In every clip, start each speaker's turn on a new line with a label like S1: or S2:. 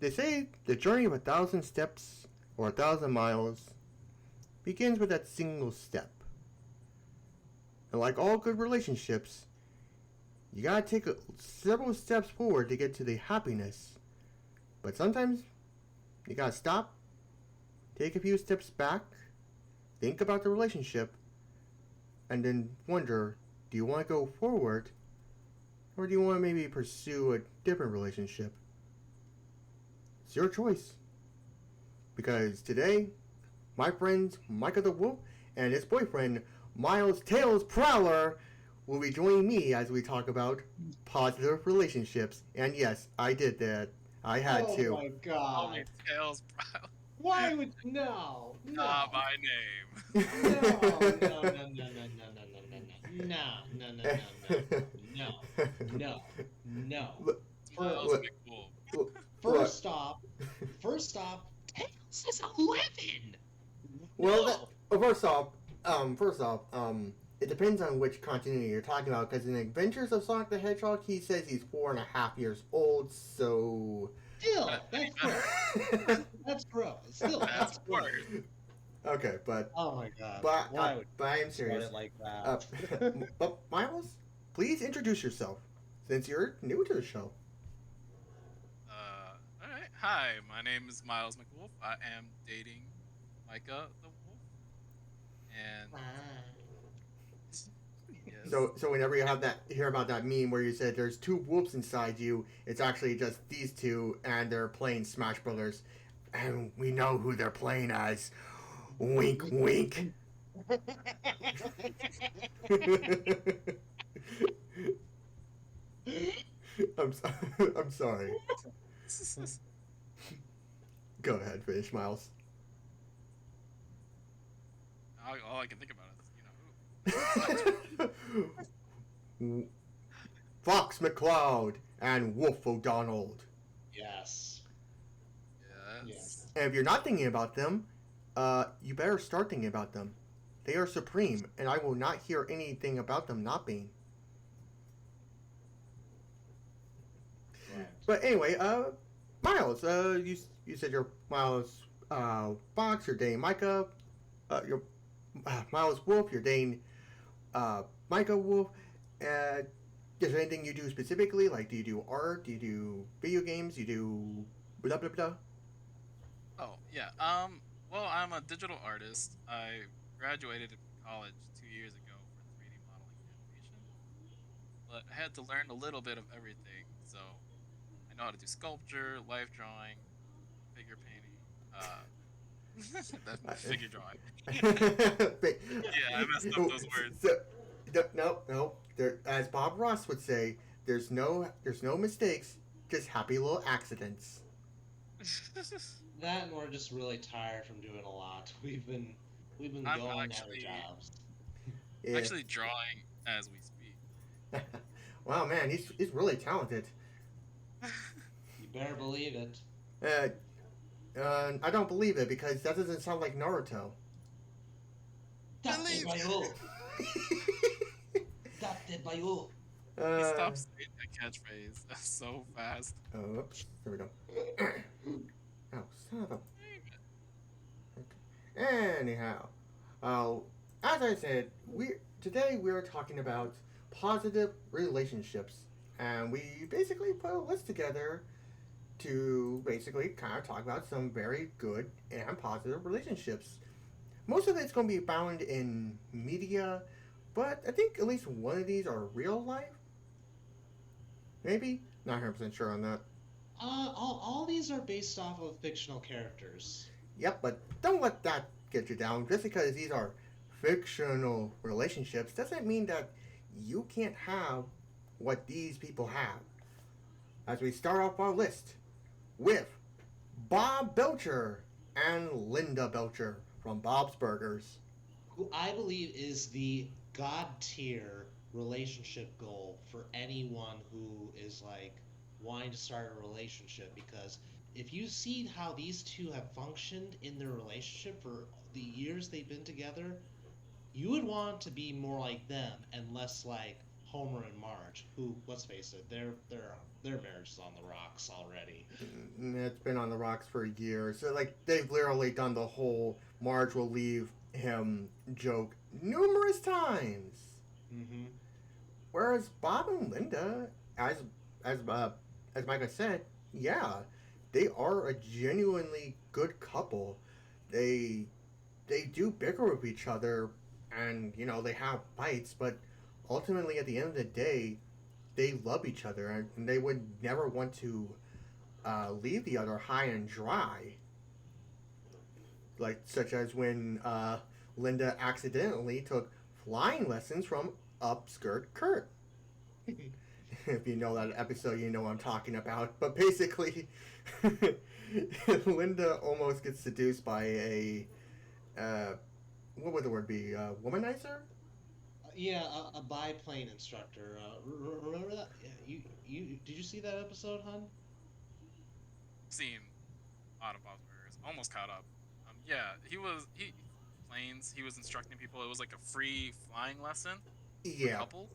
S1: They say the journey of 1,000 steps or 1,000 miles begins with that single step. And like all good relationships, you gotta take several steps forward to get to the happiness. But sometimes you gotta stop, take a few steps back, think about the relationship, and then wonder, do you want to go forward, or do you want to maybe pursue a different relationship? It's your choice. Because today, my friends Micah the Wolf and his boyfriend Miles Tails Prowler will be joining me as we talk about positive relationships. And yes, I did that. I had to.
S2: Oh my god.
S3: Tails, bro.
S2: Why would no?
S3: Not
S2: No.
S3: my name.
S2: No.
S3: Miles McWolf.
S2: First off, Tails is 11.
S1: Well, first off, it depends on which continuity you're talking about. Because in Adventures of Sonic the Hedgehog, he says he's 4.5 years old. So
S2: Still, that's gross. That's gross. Still, that's gross.
S1: Okay, but
S2: Oh my god.
S1: but I am serious.
S2: It like that?
S1: But Miles, please introduce yourself, since you're new to the show.
S3: Alright. Hi, my name is Miles McWolf. I am dating Micah the Wolf. And yes.
S1: So whenever you hear about that meme where you said there's two wolves inside you, it's actually just these two, and they're playing Smash Brothers, and we know who they're playing as. Wink, wink. I'm sorry. Go ahead, finish, Miles.
S3: All I can think about is,
S1: Fox McCloud and Wolf O'Donnell.
S2: Yes.
S3: Yes.
S1: And if you're not thinking about them, you better start thinking about them. They are supreme, and I will not hear anything about them not being.
S2: Right.
S1: But anyway, Miles, you said you're Miles Fox, you're dating Micah, you're Miles Wolf, you're dating Micah Wolf. Is there anything you do specifically? Like, do you do art? Do you do video games? Do you do blah blah blah?
S3: Oh, yeah. Well, I'm a digital artist. I graduated from college 2 years ago for 3D modeling animation. But I had to learn a little bit of everything. So I know how to do sculpture, life drawing, figure painting. That's figure drawing. Yeah, I messed up those words.
S1: No. As Bob Ross would say, there's no mistakes, just happy little accidents.
S2: That and we're just really tired from doing a lot. We've been going out of jobs.
S1: Yeah.
S3: Actually drawing as we speak.
S1: Wow, man, he's really talented.
S2: You better believe it.
S1: I don't believe it because that doesn't sound like Naruto.
S2: Date by who? Date by who?
S3: Stop saying that catchphrase so fast.
S1: Oops, there we go. Oh, son of a... Anyhow, as I said, today we're talking about positive relationships, and we basically put a list together to basically kind of talk about some very good and positive relationships. Most of it's going to be found in media, but I think at least one of these are real life. Maybe? Not 100% sure on that.
S2: All these are based off of fictional characters.
S1: Yep, but don't let that get you down. Just because these are fictional relationships doesn't mean that you can't have what these people have. As we start off our list with Bob Belcher and Linda Belcher from Bob's Burgers.
S2: Who I believe is the god tier relationship goal for anyone who is like wanting to start a relationship, because if you see how these two have functioned in their relationship for the years they've been together, you would want to be more like them and less like Homer and Marge, who, let's face it, their marriage is on the rocks already.
S1: It's been on the rocks for years. So, like, they've literally done the whole Marge will leave him joke numerous times.
S2: Mm-hmm.
S1: Whereas Bob and Linda, as uh, as Micah said, yeah, they are a genuinely good couple. They they do bicker with each other, and they have fights, but ultimately at the end of the day, they love each other, and they would never want to leave the other high and dry. Like such as when Linda accidentally took flying lessons from Upskirt Kurt. If you know that episode, you know what I'm talking about. But basically, Linda almost gets seduced by a what would the word be? Womanizer?
S2: Yeah, a biplane instructor. Remember that? Yeah, you did you see that episode, hun?
S3: Seen a lot of Bob's Burgers. Almost caught up. Yeah, he planes. He was instructing people. It was like a free flying lesson for
S1: Yeah.
S3: couples.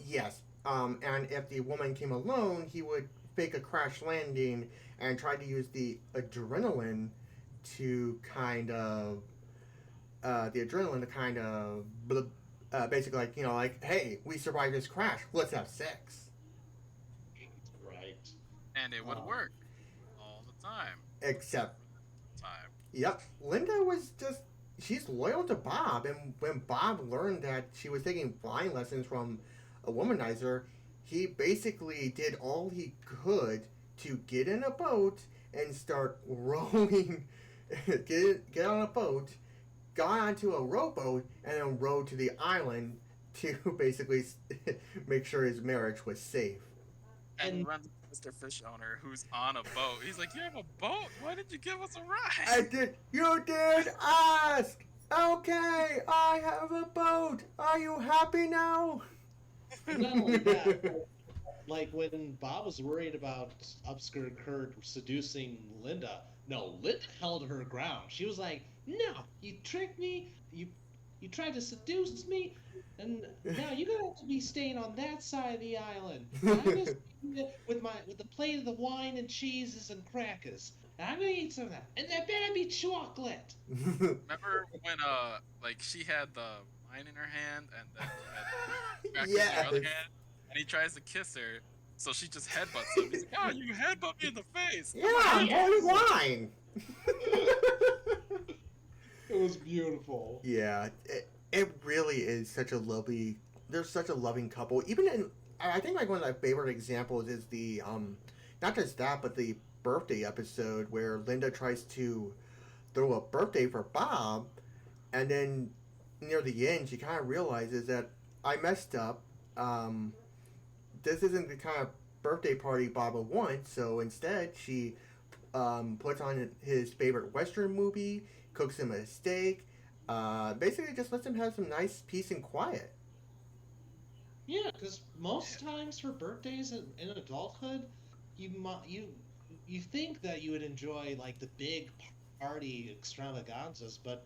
S1: Yes. And if the woman came alone, he would fake a crash landing and try to use the adrenaline to kind of basically, like, like, hey, we survived this crash, let's have sex.
S2: Right.
S3: And it would
S2: Um,
S3: work all the time.
S1: Except,
S3: Time.
S1: yep, Linda was just, she's loyal to Bob, and when Bob learned that she was taking flying lessons from a womanizer, he basically did all he could to get in a boat and start rowing. Get on a boat, got onto a rowboat, and then rowed to the island to basically make sure his marriage was safe.
S3: And he
S2: and
S3: runs into Mr. Fish owner who's on a boat. He's like, "You have a boat? Why did you give us a
S1: I
S3: ride?"
S1: did. You did ask. Okay, I have a boat. Are you happy now?
S2: not only that, like when Bob was worried about Upskirt Kurt seducing Linda, no, Linda held her ground. She was like, "No, you tricked me. You tried to seduce me, and now you're gonna have to be staying on that side of the island. And I'm gonna stay with the plate of the wine and cheeses and crackers. And I'm gonna eat some of that, and there better be chocolate."
S3: Remember when like she had the wine in her hand and then she had crackers in her
S1: Yes.
S3: other hand, and he tries to kiss her, so she just headbutts him. He's like, "Oh, you headbutt me in the face!
S1: Yeah,
S3: Come
S1: I'm
S3: on!"
S1: holding
S2: Yes,
S1: wine.
S2: it was beautiful.
S1: Yeah, it really is such a lovely. They're such a loving couple. Even in, I think like one of my favorite examples is the not just that, but the birthday episode where Linda tries to throw a birthday for Bob, and then near the end she kind of realizes that I messed up. Um, this isn't the kind of birthday party Bob would want, so instead she puts on his favorite Western movie, cooks him a steak, basically just lets him have some nice peace and quiet.
S2: Yeah, because most times for birthdays in adulthood, you you think that you would enjoy like the big party extravaganzas, but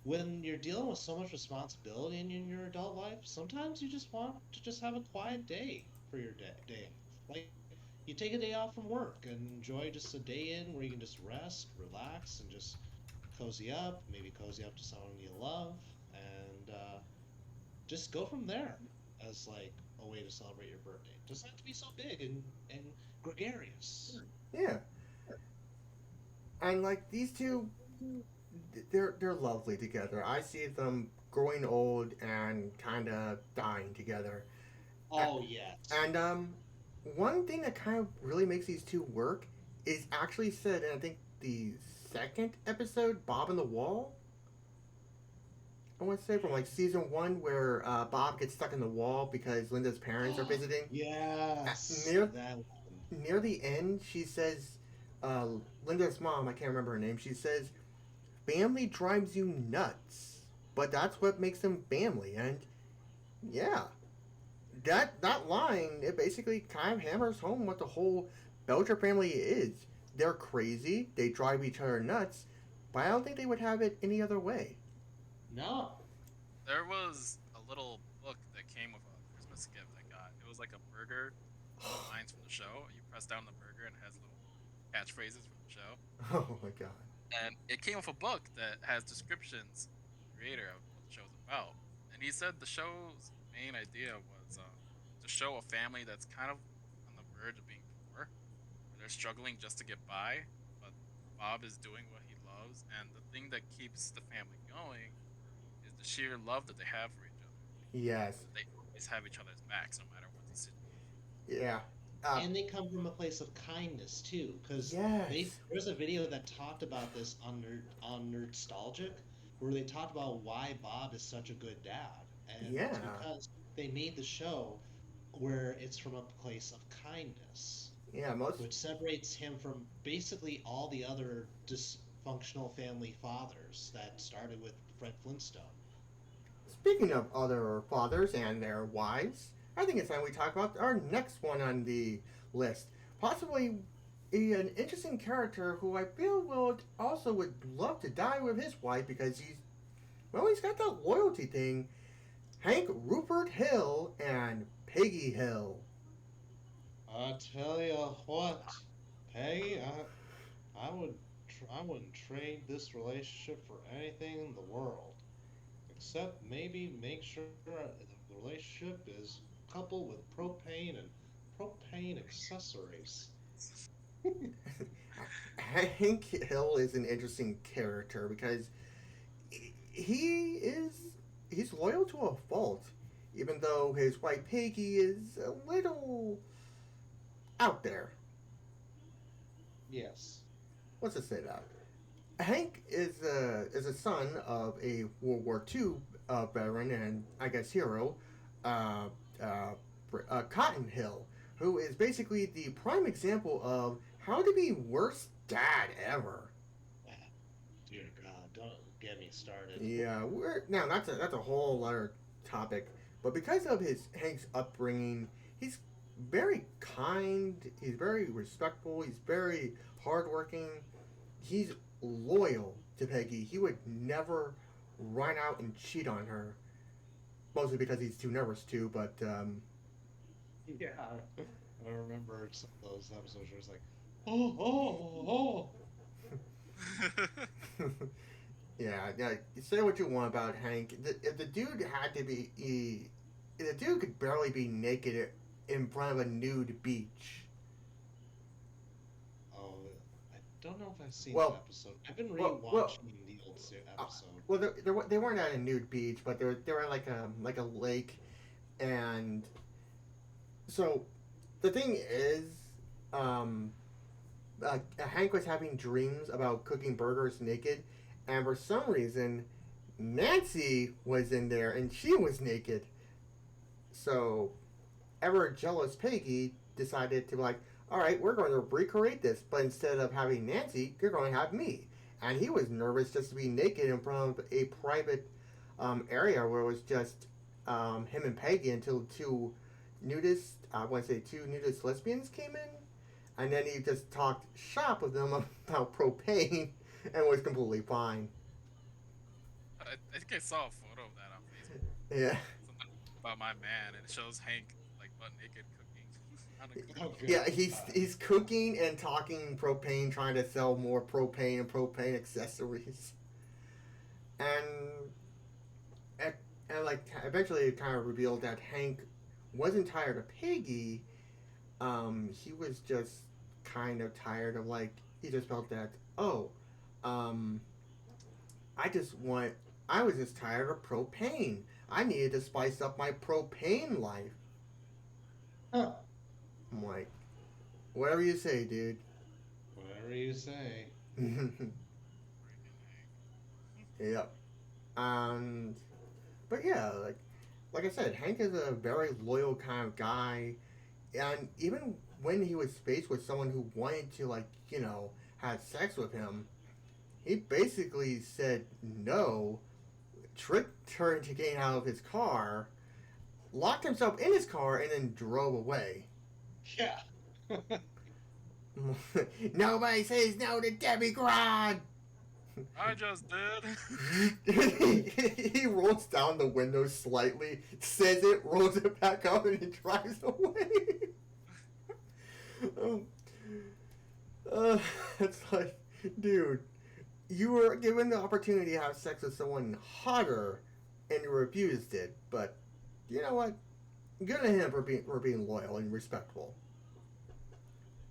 S2: when you're dealing with so much responsibility in your adult life, sometimes you just want to just have a quiet day for your day. Like you take a day off from work and enjoy just a day in where you can just rest, relax, and just cozy up, maybe cozy up to someone you love, and just go from there as like a way to celebrate your birthday. It doesn't have to be so big and gregarious.
S1: Yeah, and like these two, they're lovely together. I see them growing old and kind of dying together.
S2: Oh yes.
S1: And one thing that kind of really makes these two work is actually said in I think the second episode, Bob and the Wall. I want to say from like season one, where Bob gets stuck in the wall because Linda's parents are visiting.
S2: Yes.
S1: Near
S2: That one.
S1: near the end, she says, uh, Linda's mom, I can't remember her name. She says, "Family drives you nuts, but that's what makes them family." And yeah, that line, it basically kind of hammers home what the whole Belcher family is. They're crazy. They drive each other nuts, but I don't think they would have it any other way.
S2: No.
S3: There was a little book that came with a Christmas gift I got. It was like a burger with lines from the show. You press down the burger and it has little catchphrases from the show.
S1: Oh my god.
S3: And it came with a book that has descriptions of the creator of what the show's about. And he said the show's main idea was to show a family that's kind of on the verge of being poor, where they're struggling just to get by, but Bob is doing what he loves, and the thing that keeps the family going is the sheer love that they have for each other.
S1: Yes.
S3: They always have each other's backs, no matter what the situation.
S1: Yeah.
S2: And they come from a place of kindness too, because
S1: Yes.
S2: there's a video that talked about this on Nerdstalgic, where they talked about why Bob is such a good dad, and
S1: Yeah.
S2: it's because they made the show where it's from a place of kindness,
S1: Yeah. Most.
S2: which separates him from basically all the other dysfunctional family fathers that started with Fred Flintstone.
S1: Speaking of other fathers and their wives, I think it's time we talk about our next one on the list. Possibly an interesting character who I feel would love to die with his wife because he's got that loyalty thing. Hank Rupert Hill and Peggy Hill.
S2: I tell you what, Peggy, I wouldn't trade this relationship for anything in the world, except maybe make sure the relationship is coupled with propane and propane accessories.
S1: Hank Hill is an interesting character because he is he's loyal to a fault, even though his wife Peggy is a little out there.
S2: Yes.
S1: Let's just say that. Hank is a son of a World War II veteran and I guess hero, uh, uh, Cotton Hill, who is basically the prime example of how to be worst dad ever.
S2: Dear God, don't get me started.
S1: Yeah, we're now that's a whole other topic. But because of his Hank's upbringing, he's very kind. He's very respectful. He's very hardworking. He's loyal to Peggy. He would never run out and cheat on her. Mostly because he's too nervous to. But
S2: Yeah. I remember some of those episodes where it's like, oh, oh, oh.
S1: yeah, yeah. Say what you want about Hank. If the dude had to be, the dude could barely be naked in front of a nude beach.
S2: Oh, I don't know if I've seen
S1: Well,
S2: that episode. I've been
S1: well,
S2: rewatching the old
S1: uh,
S2: episode.
S1: well, they weren't at a nude beach, but they were like a lake, and so the thing is, um, Hank was having dreams about cooking burgers naked, and for some reason, Nancy was in there and she was naked. So, ever jealous Peggy decided to be like, all right, we're going to recreate this, but instead of having Nancy, you're going to have me. And he was nervous just to be naked in front of a private area where it was just him and Peggy until I want to say two nudist lesbians came in. And then he just talked shop with them about propane and was completely fine.
S3: I think I saw a photo of that on Facebook.
S1: Yeah.
S3: Something about my man, and it shows Hank like butt naked cooking on a cooking.
S2: Oh, good.
S1: Yeah, he's cooking and talking propane, trying to sell more propane and propane accessories. And and like eventually it kind of revealed that Hank wasn't tired of Peggy. He was just kind of tired of like he just felt that um, I was just tired of propane. I needed to spice up my propane life.
S2: Huh.
S1: I'm like, whatever you say, dude.
S2: Whatever you say.
S1: Yep. And but yeah, like I said, Hank is a very loyal kind of guy, and even when he was faced with someone who wanted to have sex with him, he basically said no, tricked her into getting out of his car, locked himself in his car, and then drove away.
S2: Yeah.
S1: Nobody says no to Debbie Grod.
S3: I just did.
S1: He rolls down the window slightly, says it, rolls it back up, and he drives away. um, uh, it's like, dude, you were given the opportunity to have sex with someone hotter, and you refused it. But you know what? Good on him for being loyal and respectful.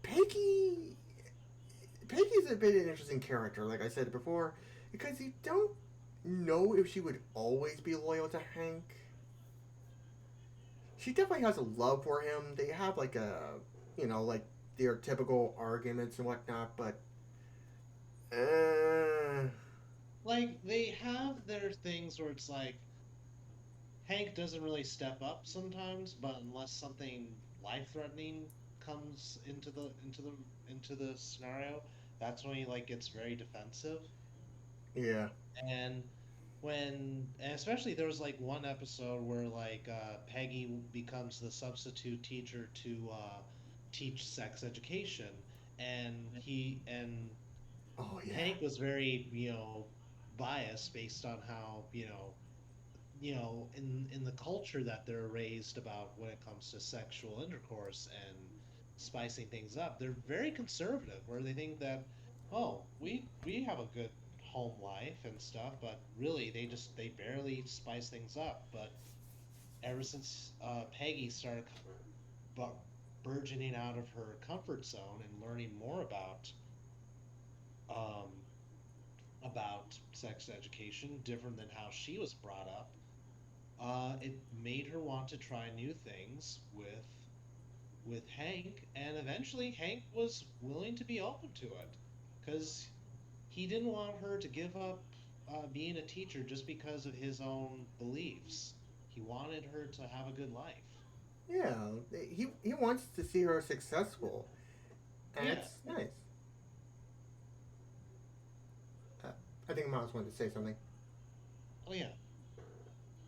S1: Peggy, Peggy's a bit of an interesting character, like I said before, because you don't know if she would always be loyal to Hank. She definitely has a love for him. They have like like their typical arguments and whatnot, but uh,
S2: Like they have their things where it's like Hank doesn't really step up sometimes, but unless something life-threatening comes into the scenario, that's when he like gets very defensive.
S1: yeah.
S2: And and especially there was like one episode where like Peggy becomes the substitute teacher to teach sex education, and
S1: Oh yeah.
S2: Hank was very, biased based on how, in the culture that they're raised about when it comes to sexual intercourse and spicing things up. They're very conservative, where they think that, oh, we have a good home life and stuff, but really they barely spice things up. But ever since Peggy started bu- burgeoning out of her comfort zone and learning more um, about sex education, different than how she was brought up, it made her want to try new things with Hank, and eventually Hank was willing to be open to it because he didn't want her to give up being a teacher just because of his own beliefs. He wanted her to have a good life.
S1: Yeah. He wants to see her successful, and
S2: Yeah.
S1: it's nice. Uh, I think Miles wanted to say something.
S2: Oh yeah.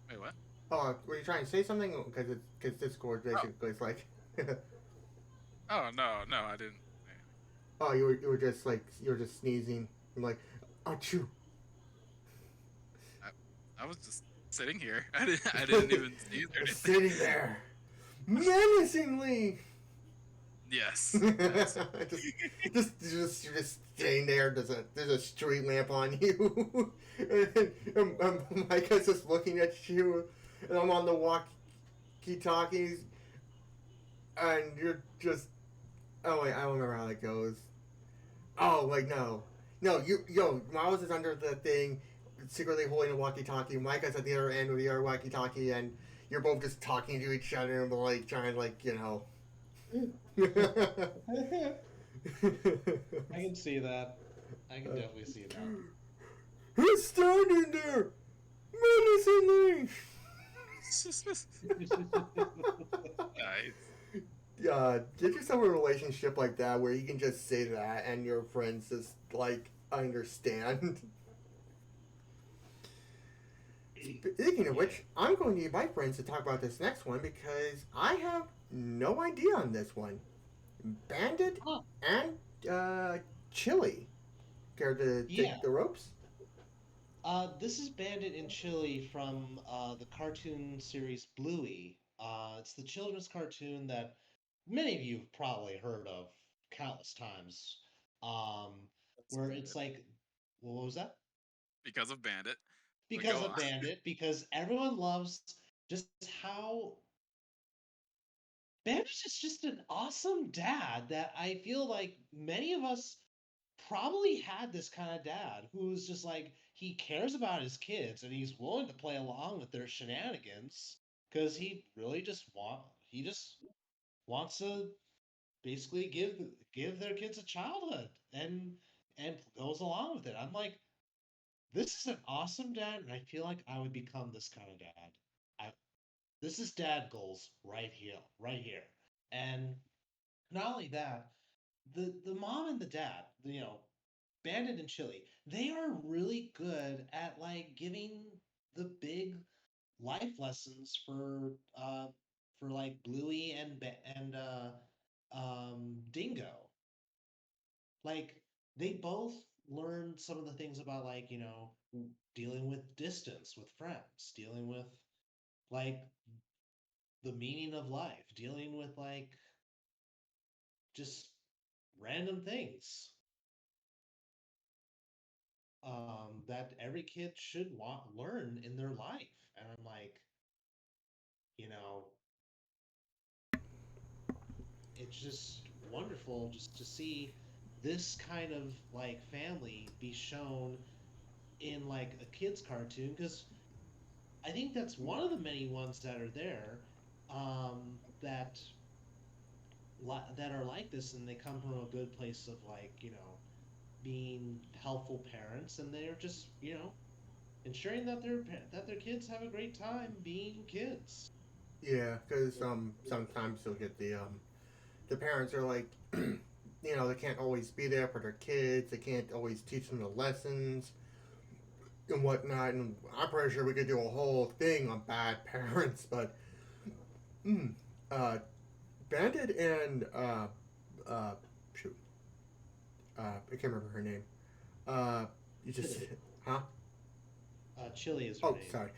S3: Wait, what?
S1: Oh, were you trying to say something? Because Discord
S3: Oh,
S1: basically is like,
S3: oh no, no, I didn't.
S1: oh, you were just sneezing. I'm like, achoo.
S3: I, I was just sitting here. I didn't even sneeze or anything.
S1: Sitting there menacingly.
S3: Yes, yes.
S1: You're just staying there. There's a street lamp on you, and Micah's just looking at you, and I'm on the walkie-talkies, and you're just. Oh wait, I don't remember how that goes. Oh wait, no, Miles is under the thing, secretly holding a walkie-talkie. Micah's at the other end with the other walkie-talkie, and you're both just talking to each other and like trying to
S2: I can see that. I can definitely see that.
S1: Who's standing there menacingly?
S3: Nice.
S1: Get yourself a relationship like that where you can just say that and your friends just like understand. Speaking of which, I'm going to need my friends to talk about this next one because I have no idea on this one. Bandit
S2: Oh,
S1: and Chili. Care to take
S2: yeah.
S1: the ropes?
S2: This is Bandit in Chile from the cartoon series Bluey. It's the children's cartoon that many of you have probably heard of countless times. Um,
S3: That's
S2: where it's
S3: Bandit.
S2: like, well, what was that?
S3: Because of Bandit. But
S2: Because
S3: go
S2: of
S3: on.
S2: Bandit, because everyone loves just how Bandit is just an awesome dad that I feel like many of us probably had this kind of dad who's just like he cares about his kids and he's willing to play along with their shenanigans because he just wants to basically give their kids a childhood and goes along with it. I'm like, this is an awesome dad, and I feel like I would become this kind of dad. I, this is dad goals right here, right here. And not only that, the mom and the dad, Bandit and Chili, they are really good at like giving the big life lessons for like Bluey and Dingo. Like they both learn some of the things about like dealing with distance with friends, dealing with like the meaning of life, dealing with like just random things that every kid should want learn in their life. And I'm like, you know, it's just wonderful just to see this kind of like family be shown in like a kids cartoon, because I think that's one of the many ones that are there, that that are like this, and they come from a good place of like being helpful parents, and they're just ensuring that their kids have a great time being kids.
S1: Yeah, because sometimes you'll get the parents are like, they can't always be there for their kids. They can't always teach them the lessons and whatnot. And I'm pretty sure we could do a whole thing on bad parents, but mm, uh, Bandit and uh, shoot, I can't remember her name. You just,
S2: Chili.
S1: huh?
S2: Chili is her
S1: Oh,
S2: name.
S1: sorry.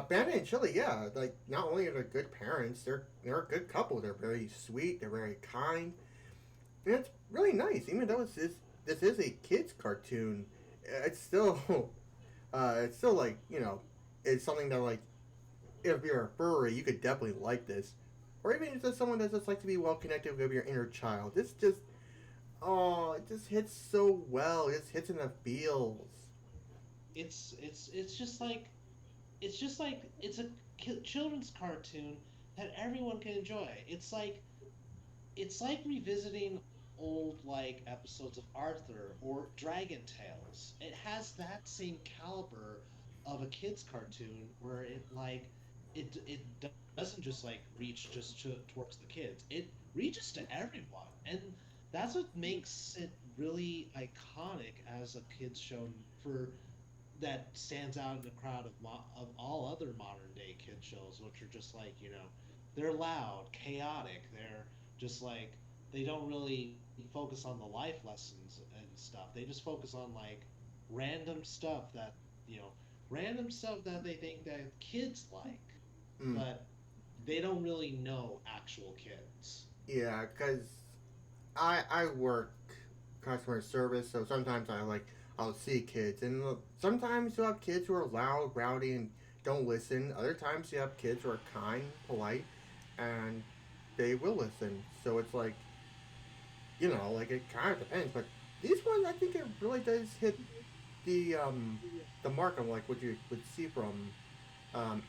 S1: Bandit and Chili, yeah, like not only are they good parents, they're a good couple. They're very sweet. They're very kind. And it's really nice, even though this is a kids cartoon. It's still it's still like it's something that like if you're a furry, you could definitely like this, or even just someone that just likes to be well connected with your inner child. It's just it just hits so well. It just hits in the feels.
S2: It's just like it's a children's cartoon that everyone can enjoy. It's like revisiting old like episodes of Arthur or Dragon Tales. It has that same caliber of a kids cartoon where it doesn't just like reach just towards the kids. It reaches to everyone, and that's what makes it really iconic as a kids show for that stands out in the crowd of of all other modern day kid shows, which are just like they're loud, chaotic. They're just like they don't really focus on the life lessons and stuff. They just focus on like random stuff that you know random stuff that they think that kids like,
S1: Mm.
S2: but they don't really know actual kids.
S1: Yeah, because I work customer service, so sometimes I'll see kids, and sometimes you have kids who are loud, rowdy, and don't listen. Other times you have kids who are kind, polite, and they will listen. So it's like like it kind of depends. But these ones, I think it really does hit the mark of like what you would see from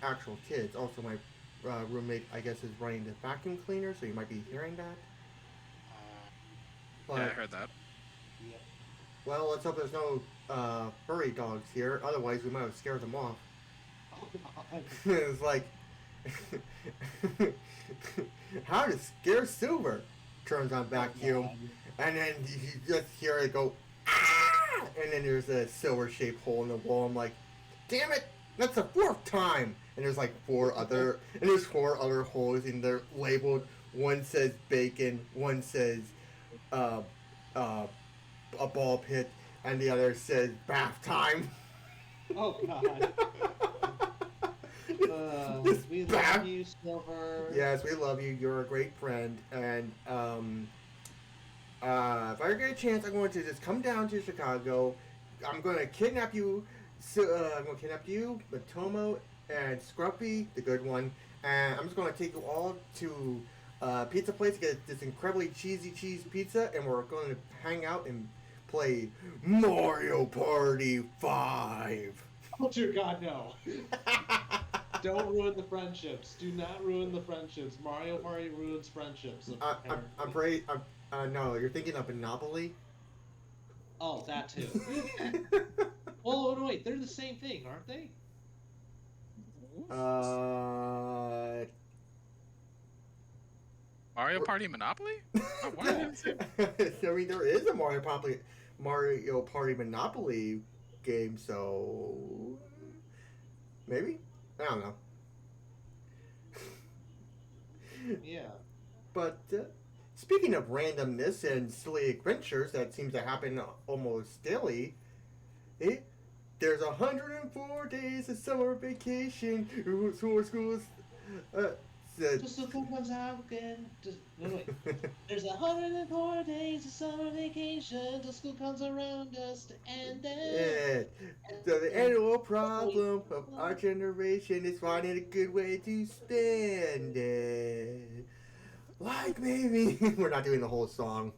S1: actual kids. Also, my roommate, I guess, is running the vacuum cleaner, so you might be hearing that.
S2: Uh,
S3: Yeah, I
S1: But
S3: heard that.
S2: yeah.
S1: well, let's hope there's no furry dogs here. Otherwise, we might have scared them off.
S2: Oh God.
S1: It's like, how to scare Silver? Turns on
S2: Oh
S1: vacuum,
S2: God.
S1: and then you just hear it go, ah! And then there's a silver-shaped hole in the wall. I'm like, damn it! That's the fourth time. And there's like four other holes in there labeled. One says bacon. One says uh, uh, a ball pit, and the other says bath time.
S2: Oh God.
S1: This
S2: We love
S1: bath.
S2: you, Silver.
S1: Yes, we love you. You're a great friend, and if I get a chance, I'm going to just come down to Chicago. I'm going to kidnap you. So, I'm going to kidnap you, Matomo, and Scruffy, the good one, and I'm just going to take you all to pizza place to get this incredibly cheesy cheese pizza, and we're going to hang out and play Mario Party 5.
S2: Oh dear God, no! Don't ruin the friendships. Do not ruin the friendships. Mario Party ruins friendships,
S1: I'm
S2: apparently.
S1: afraid. No, you're thinking of Monopoly.
S2: Oh, that too. Well, no, wait, they're the same thing, aren't they?
S1: uh,
S3: Mario Party Monopoly? Why are they the same?
S1: I mean, there is a Mario Party Monopoly game, so maybe I don't know.
S2: Yeah.
S1: But speaking of randomness and silly adventures that seems to happen almost daily, It, there's 104 days of summer vacation. Schools. Said.
S2: Just look comes out again. Just wait. There's 104 days of summer vacation till school comes around us to end it.
S1: So the annual problem of our generation is finding a good way to spend it. Like maybe we're not doing the whole song,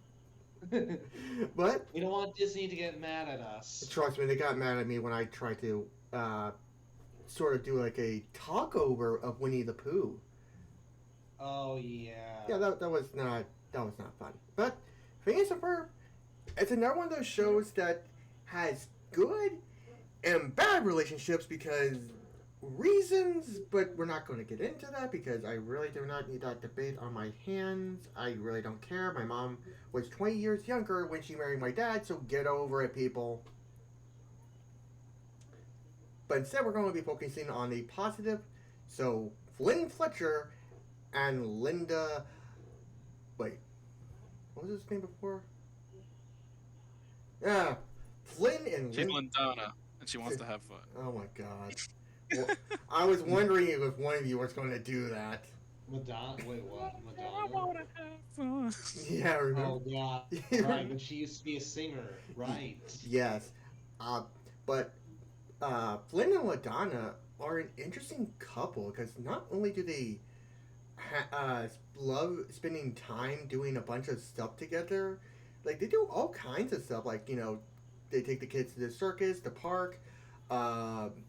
S1: but
S2: We don't want Disney to get mad at us.
S1: trust me, they got mad at me when I tried to sort of do like a talk over of Winnie the Pooh.
S2: Oh yeah.
S1: Yeah, that was not fun. But Phineas and Ferb, it's another one of those shows that has good and bad relationships because reasons, but we're not going to get into that because I really do not need that debate on my hands. I really don't care. My mom was 20 years younger when she married my dad, so get over it, people. But instead, we're going to be focusing on the positive. So, Flynn Fletcher and Linda. Wait. What was his name before? Yeah. Flynn and
S3: She's
S1: Linda.
S3: Lindana, and she wants to have fun.
S1: Oh my god. Well, I was wondering if one of you was going to do that.
S2: Madonna. Wait, what?
S3: I
S2: Madonna.
S3: wanna have fun.
S1: Yeah, I remember.
S2: Oh god. Right, but she used to be a singer. Right.
S1: Yes. But Flynn and LaDonna are an interesting couple because not only do they love spending time doing a bunch of stuff together, like they do all kinds of stuff. Like they take the kids to the circus, the park,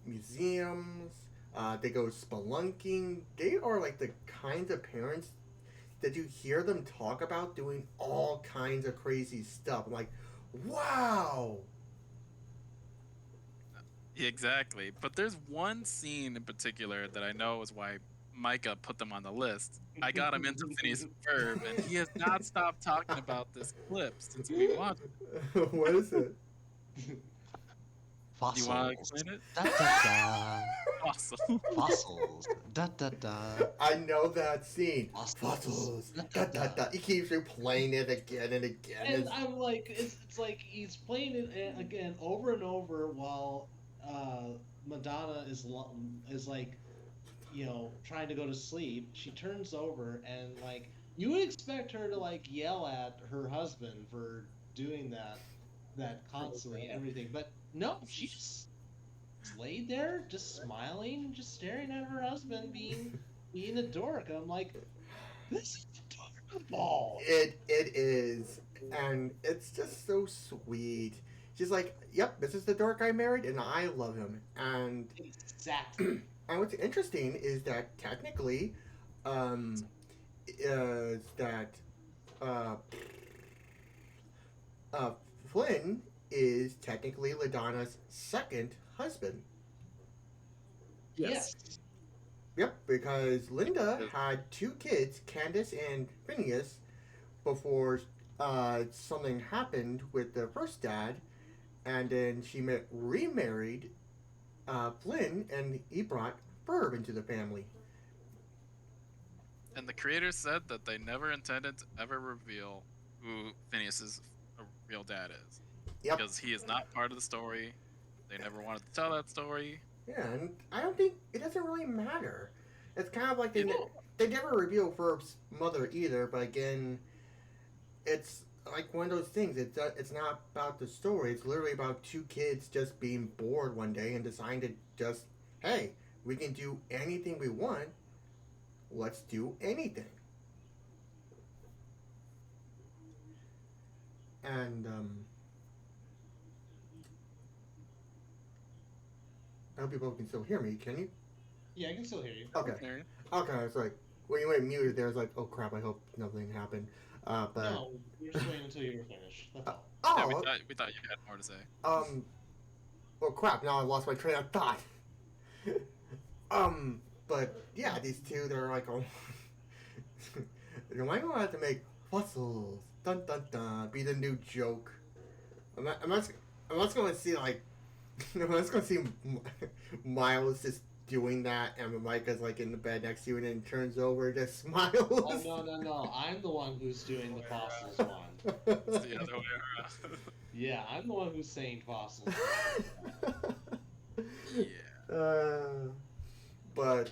S1: museums. They go spelunking. They are like the kinds of parents that you hear them talk about doing all kinds of crazy stuff. I'm like, wow.
S3: Exactly. But there's one scene in particular that I know is why Micah put them on the list. I got him into Phineas and Ferb, and he has not stopped talking about this clip since we watched it.
S1: What is it?
S3: You want to explain it?
S4: Da da da.
S3: Awesome.
S4: Fossils. Da da da.
S1: I know that scene.
S4: Fossils.
S1: Fossils. Da, da, da. He keeps replaying it again and again.
S2: And I'm like, it's like he's playing it again over and over while Madonna is like, trying to go to sleep. She turns over and like you would expect her to like yell at her husband for doing that constantly and everything, but no, she just laid there, just smiling, just staring at her husband being a dork. I'm like, this is adorable.
S1: It is, and it's just so sweet. She's like, "Yep, this is the dork I married, and I love him." And
S2: Exactly.
S1: and what's interesting is that technically, is that Flynn is technically LaDonna's second husband.
S2: Yes.
S1: Yep, because Linda had two kids, Candace and Phineas, before something happened with the first dad, and then she remarried Flynn, and he brought Ferb into the family.
S3: And the creators said that they never intended to ever reveal who Phineas's real dad is.
S1: Yep.
S3: Because he is not part of the story. They never wanted to tell that story.
S1: Yeah, and I don't think it doesn't really matter. It's kind of like they never reveal Ferb's mother either, but again, it's like one of those things. It's not about the story. It's literally about two kids just being bored one day and deciding to just, hey, we can do anything we want. Let's do anything. And I hope you both can still hear me. Can you?
S2: Yeah, I can still hear you.
S1: Okay. Okay, it's like when you went muted there, it's like, oh crap, I hope nothing happened. But
S2: No, we're just waiting until you were finished. That's all.
S3: Yeah,
S1: oh,
S3: we thought you had more to say.
S1: well crap, now I lost my train of thought. But yeah, these two, they're like, oh, am I gonna have to make fossils? Dun dun dun, be the new joke. I'm not gonna see like, I'm not gonna see Miles just doing that, and Micah's like in the bed next to you, and then turns over and just smiles.
S2: Oh no! I'm the one who's doing the fossils one.
S3: It's the other way around.
S2: Yeah, I'm the one who's saying fossils.
S3: Yeah,
S1: But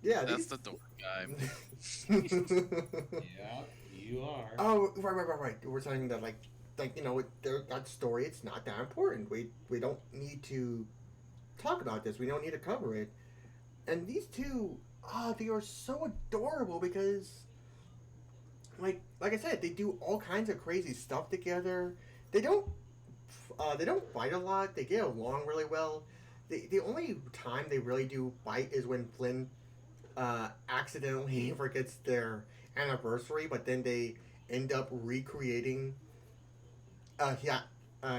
S1: yeah,
S3: that's
S1: these.
S3: the dork guy.
S2: Yeah, you are.
S1: Oh, right. We're saying that that story. It's not that important. We don't need to talk about this. We don't need to cover it. And these two, they are so adorable because, like I said, they do all kinds of crazy stuff together. They don't fight a lot. They get along really well. The only time they really do fight is when Flynn accidentally forgets their anniversary, but then they end up recreating. Yeah,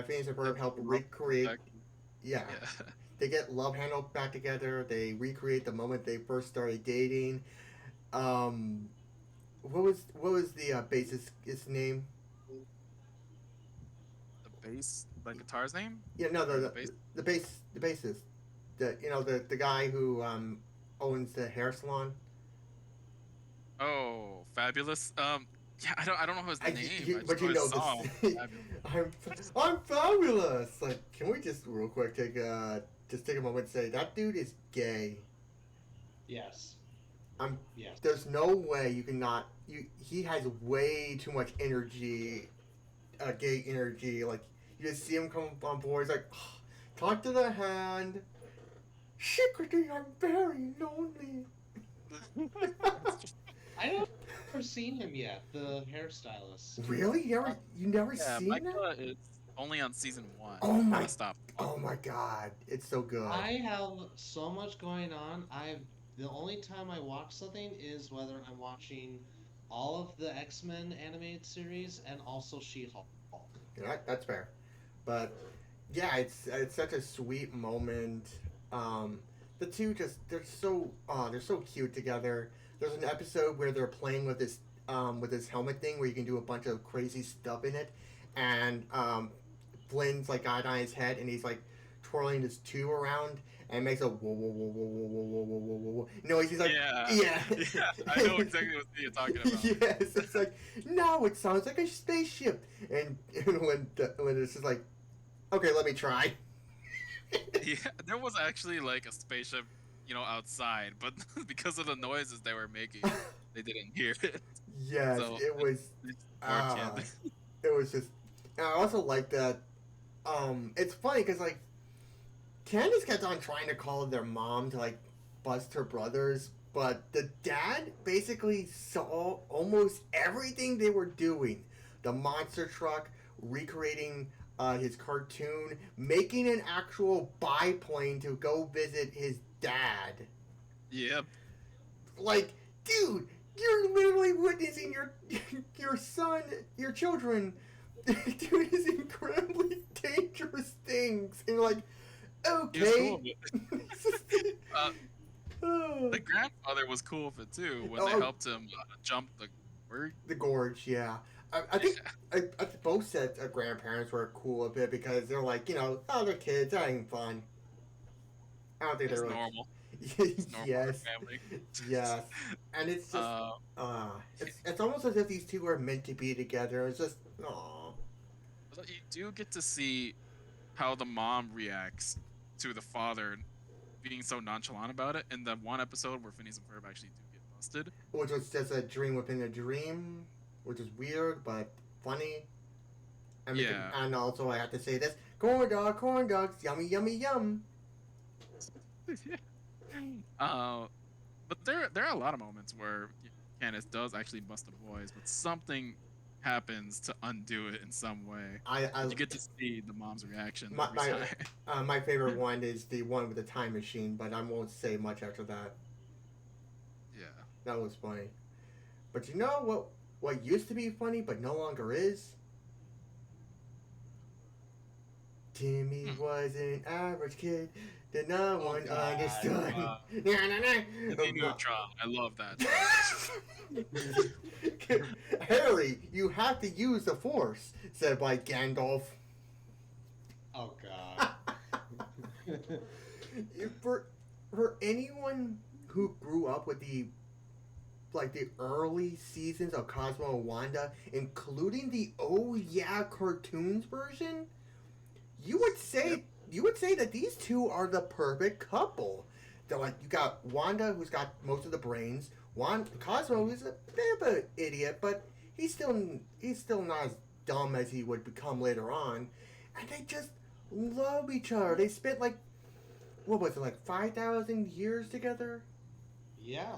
S1: Phineas and Ferb help recreate.
S3: Back-
S1: Yeah,
S3: Yeah.
S1: they get Love Handle back together. They recreate the moment they first started dating. Um, what was the bassist's name?
S3: The bass, the guitar's name,
S1: Yeah, no,
S3: or the bass.
S1: the bassist, the guy who owns the hair salon.
S3: Oh, fabulous. Yeah, I don't know his name. I just
S1: But
S3: know
S1: you
S3: his
S1: know
S3: song.
S1: this.
S3: Fabulous.
S1: I'm I'm fabulous. Like, can we just real quick take a moment and say that dude is gay.
S2: Yes.
S1: I'm.
S2: Yes.
S1: There's no way you can not. He has way too much energy, gay energy. Like, you just see him come on board. He's like, talk to the hand. Secretly, I'm very lonely.
S2: I don't ever seen him yet, the hairstylist.
S1: Really? You never
S3: Yeah,
S1: seen that?
S3: Micah is only on season one.
S1: Oh my-
S3: I stopped.
S1: Oh my god, it's so good.
S2: I have so much going on. The only time I watch something is whether I'm watching all of the X-Men animated series and also She-Hulk.
S1: Yeah, that's fair. But yeah, it's such a sweet moment. The two they're so cute together. There's an episode where they're playing with this helmet thing where you can do a bunch of crazy stuff in it, and Flynn's like got it on his head and he's like twirling his tube around and makes a whoa whoa whoa whoa whoa whoa whoa whoa whoa whoa. No, he's like
S3: Yeah.
S1: yeah.
S3: Yeah, I know exactly what you're talking about.
S1: Yes, it's like now it sounds like a spaceship, and when it's just like, okay, let me try.
S3: Yeah, there was actually like a spaceship, outside, but because of the noises they were making, they didn't hear it.
S1: Yes,
S3: So
S1: it was.
S3: it's
S1: Uh,
S3: more
S1: it was just. And I also like that. It's funny because like Candace kept on trying to call their mom to like bust her brothers, but the dad basically saw almost everything they were doing. The monster truck, recreating his cartoon, making an actual biplane to go visit his dad.
S3: Yep.
S1: Like, dude, you're literally witnessing your son, your children doing these incredibly dangerous things, and you're like,
S3: He was cool
S1: okay.
S3: with it. The grandfather was cool with it too when they
S1: Oh.
S3: helped him jump the word.
S1: The gorge, yeah. I think I both sets of grandparents were cool with it because they're like, oh, they're kids, they're having fun. I don't think
S3: It's
S1: they're like,
S3: normal. It's normal
S1: yes,
S3: family.
S1: yes, and it's just, it's almost as if these two are meant to be together. It's just, aw.
S3: But you do get to see how the mom reacts to the father being so nonchalant about it in that one episode where Phineas and Ferb actually do get busted.
S1: Which was just a dream within a dream, which is weird but funny.
S3: Yeah.
S1: And also I have to say this: corn dogs, yummy, yummy, yum.
S3: But there are a lot of moments where Candace does actually bust the boys, but something happens to undo it in some way. You get to see the mom's reaction every time.
S1: My favorite one is the one with the time machine, but I won't say much after that.
S3: Yeah.
S1: That was funny. But you know what used to be funny but no longer is? Timmy was an average kid that no one
S2: God.
S1: understood.
S3: Disney Neutron. I love that.
S1: Harry, you have to use the Force, said by Gandalf.
S2: Oh God.
S1: For anyone who grew up with the like the early seasons of Cosmo and Wanda, including the Oh Yeah cartoons version, you would say
S3: Yep.
S1: you would say that these two are the perfect couple. They're like you got Wanda who's got most of the brains, Cosmo who's a bit of an idiot, but he's still not as dumb as he would become later on, and they just love each other. They spent like what was it like 5,000 years together?
S2: Yeah,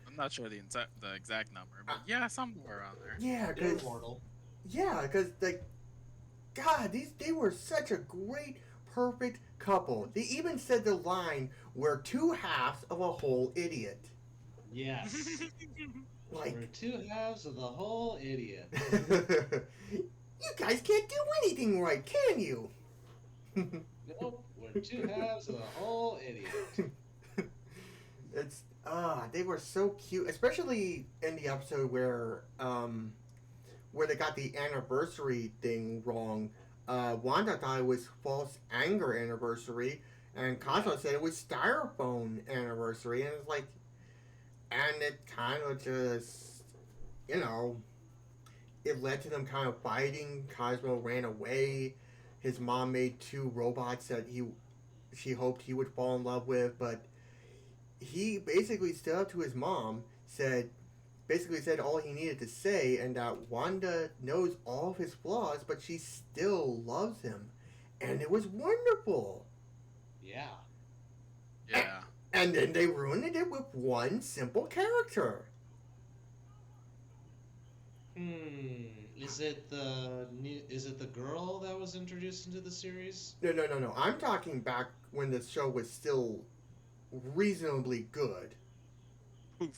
S3: I'm not sure the exact number,
S1: Uh,
S3: but yeah, somewhere around there.
S1: Yeah,
S2: they're
S1: because
S2: immortal.
S1: like God, they were such a great, perfect couple. They even said the line, "We're two halves of a whole idiot."
S2: Yes.
S1: Like,
S2: We're two halves of the whole idiot.
S1: you guys can't do anything right, can you?
S2: Nope, we're two halves of the whole idiot.
S1: It's they were so cute, especially in the episode where they got the anniversary thing wrong. Wanda thought it was false anger anniversary, and Cosmo said it was styrofoam anniversary, and it's like, and it kind of just, you know, it led to them kind of fighting. Cosmo ran away. His mom made two robots that she hoped he would fall in love with, but he basically stood up to his mom, basically said all he needed to say, and that Wanda knows all of his flaws, but she still loves him, and it was wonderful.
S2: Yeah.
S3: Yeah.
S1: And then they ruined it with one simple character.
S2: Is it the girl that was introduced into the series?
S1: No. I'm talking back when the show was still reasonably good.
S3: Poof.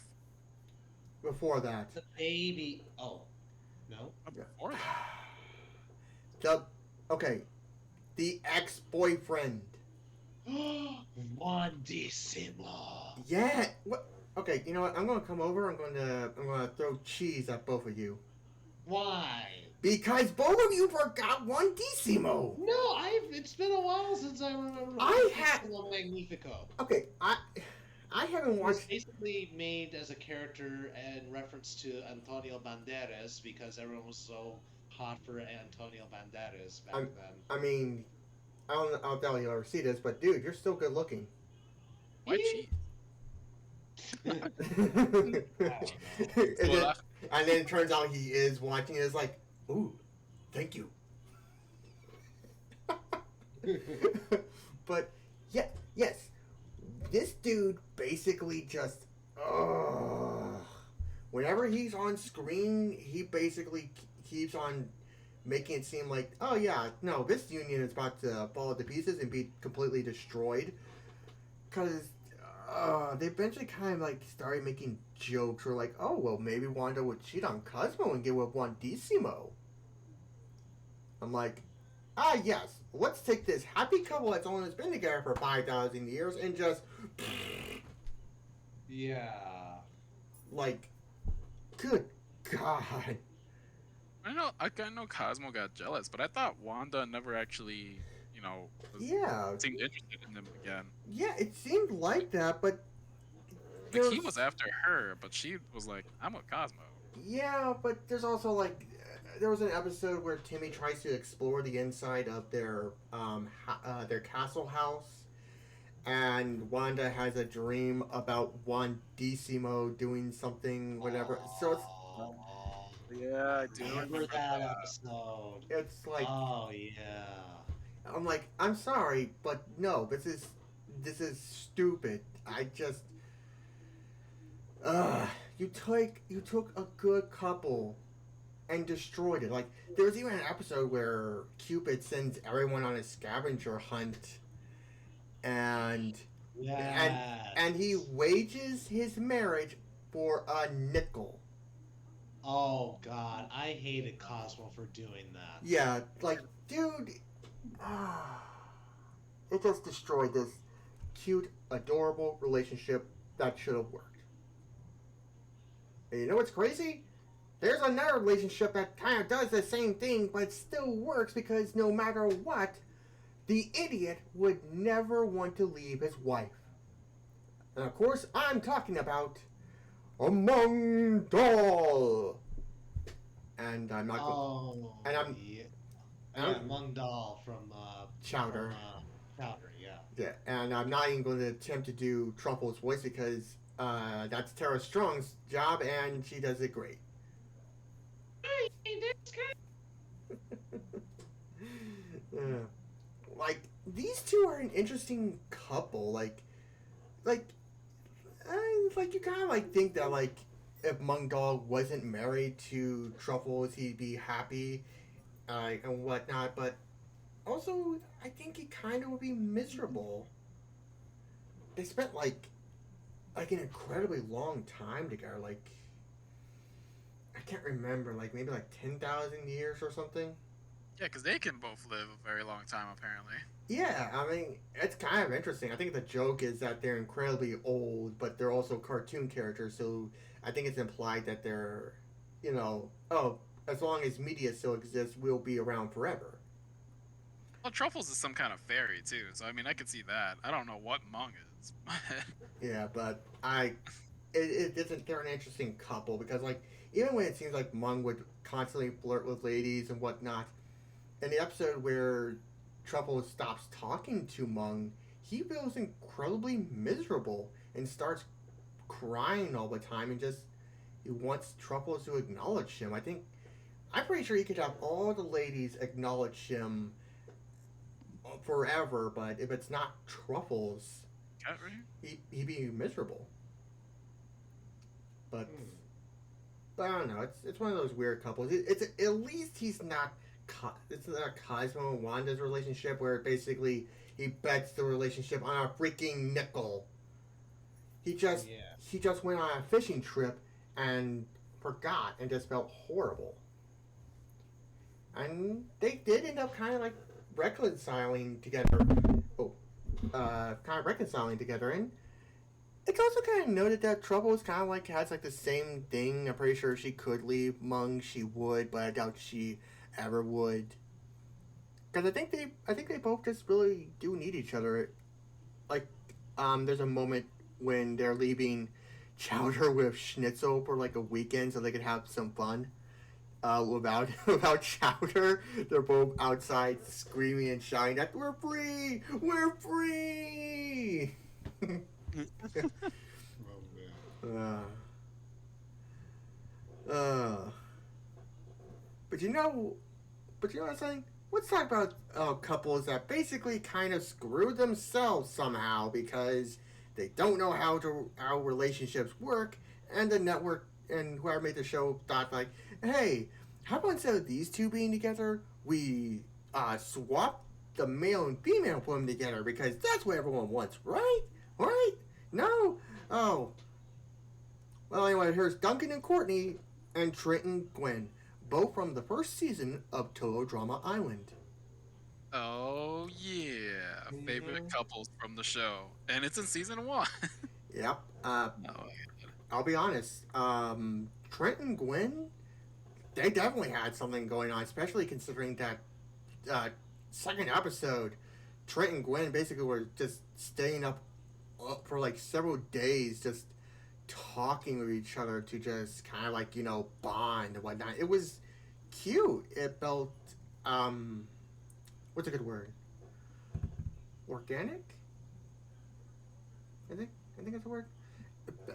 S1: Before that,
S2: The baby. Oh, no.
S3: Before that.
S1: the the ex-boyfriend.
S2: Mondissimo.
S1: Yeah. What? Okay. You know what? I'm gonna come over. I'm gonna throw cheese at both of you
S2: Why?
S1: because both of you forgot one Decimo.
S2: No, it's been a while since I remember.
S1: I had-
S2: Mondissimo Magnifico.
S1: Okay. I haven't
S2: It was
S1: watched.
S2: basically made as a character in reference to Antonio Banderas because everyone was so hot for Antonio Banderas back then.
S1: I mean, I don't know if you'll ever see this, but dude, you're still good looking.
S3: Why cheese?
S1: and,
S3: Well,
S1: then it turns out he is watching it. It's like, ooh, thank you. But yeah, yes, this dude basically just, whenever he's on screen, he basically keeps on making it seem like, oh yeah, no, this union is about to fall to pieces and be completely destroyed. Because they eventually kind of like started making jokes or like, oh, well, maybe Wanda would cheat on Cosmo and get with one Decimo. I'm like, yes, let's take this happy couple that's only been together for 5,000 years and just,
S2: Yeah.
S1: like, good God.
S3: I know Cosmo got jealous, but I thought Wanda never actually,
S1: Yeah,
S3: seemed interested in him again.
S1: yeah, it seemed like that, but
S3: Like he was after her, but she was like, "I'm with Cosmo."
S1: yeah, but there's also like there was an episode where Timmy tries to explore the inside of their castle house, and Wanda has a dream about Juan Decimo doing something, whatever. So
S2: Oh,
S3: Yeah, I do
S2: remember that episode.
S1: it's like
S2: Oh yeah.
S1: I'm like, I'm sorry, but no, this is stupid. I just you took a good couple and destroyed it. Like there was even an episode where Cupid sends everyone on a scavenger hunt and
S2: Yes.
S1: and he wages his marriage for a nickel.
S2: Oh God, I hated Cosmo for doing that.
S1: Yeah, like dude, it just destroyed this cute, adorable relationship that should have worked. And you know what's crazy? There's another relationship that kind of does the same thing, but still works because no matter what, the idiot would never want to leave his wife. And of course, I'm talking about Among Doll. And I'm not going.
S2: Oh,
S1: And I'm
S2: yeah.
S1: and
S2: Yeah,
S1: I'm
S2: Mungdal from
S1: Chowder.
S2: Chowder, yeah.
S1: Yeah, and I'm not even going to attempt to do Truffle's voice because that's Tara Strong's job, and she does it great. Yeah. Like these two are an interesting couple. Like, like you kind of like think that like if Mung Dog wasn't married to Truffles, he'd be happy and whatnot. But also, I think he kind of would be miserable. They spent like an incredibly long time together. Like I can't remember, like maybe like 10,000 years or something.
S3: Yeah, because they can both live a very long time apparently.
S1: Yeah, I mean, it's kind of interesting. I think the joke is that they're incredibly old, but they're also cartoon characters, so I think it's implied that they're, oh, as long as media still exists, we'll be around forever.
S3: Well, Truffles is some kind of fairy too, so I mean, I could see that. I don't know what Mung is.
S1: Yeah, but it isn't, they're an interesting couple because, like, even when it seems like Mung would constantly flirt with ladies and whatnot, in the episode where Truffle stops talking to Mung, he feels incredibly miserable and starts crying all the time and just he wants Truffles to acknowledge him. I'm pretty sure he could have all the ladies acknowledge him forever, but if it's not Truffles,
S3: Got right?
S1: he'd be miserable. But
S2: Hmm.
S1: I don't know. It's one of those weird couples. It's at least he's not. It's not Cosmo and Wanda's relationship where basically he bets the relationship on a freaking nickel. He just
S2: Yeah.
S1: he just went on a fishing trip and forgot and just felt horrible. And they did end up kind of like reconciling together. Oh, kind of reconciling together. And it's also kind of noted that Troubles kind of like has like the same thing. I'm pretty sure if she could leave Mung, she would, but I doubt she ever would. Because I think they both just really do need each other. Like, there's a moment when they're leaving Chowder with Schnitzel for like a weekend so they could have some fun. Without without Chowder, they're both outside screaming and shouting that we're free.
S2: Oh man.
S1: uh, uh. But you know, what I'm saying? Let's talk about couples that basically kind of screw themselves somehow because they don't know how relationships work, and the network and whoever made the show thought like, hey, how about instead of these two being together, we swap the male and female put them together because that's what everyone wants, right? Right? No? Oh. Well, anyway, here's Duncan and Courtney and Trent and Gwen, both from the first season of Total Drama Island.
S3: Oh yeah, favorite
S2: Mhm.
S3: couples from the show, and it's in season one.
S1: Yep.
S3: Oh,
S1: I'll be honest. Trent and Gwen, they definitely had something going on, especially considering that uh, second episode, Trent and Gwen basically were just staying up for like several days, just talking with each other to just kind of like bond and whatnot. It was cute. It felt um, what's a good word? Organic. I think I think that's a word.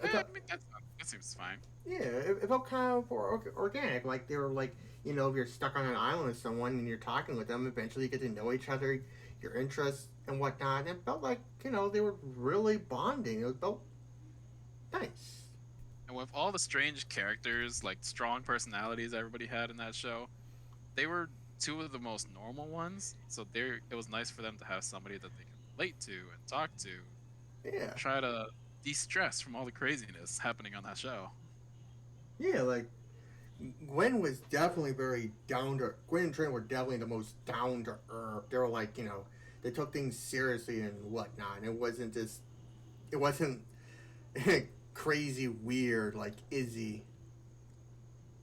S3: I mean that seems fine.
S1: Yeah, it felt kind of organic. Like they were like, if you're stuck on an island with someone and you're talking with them, eventually you get to know each other, your interests and whatnot. And it felt like, they were really bonding. It felt nice.
S3: And with all the strange characters, like strong personalities everybody had in that show, they were two of the most normal ones. So it was nice for them to have somebody that they can relate to and talk to,
S1: Yeah.
S3: try to de-stress from all the craziness happening on that show.
S1: Yeah, like Gwen was definitely very down to Gwen and Trent were definitely the most down to earth. They were like, they took things seriously and whatnot. And it wasn't crazy weird like Izzy.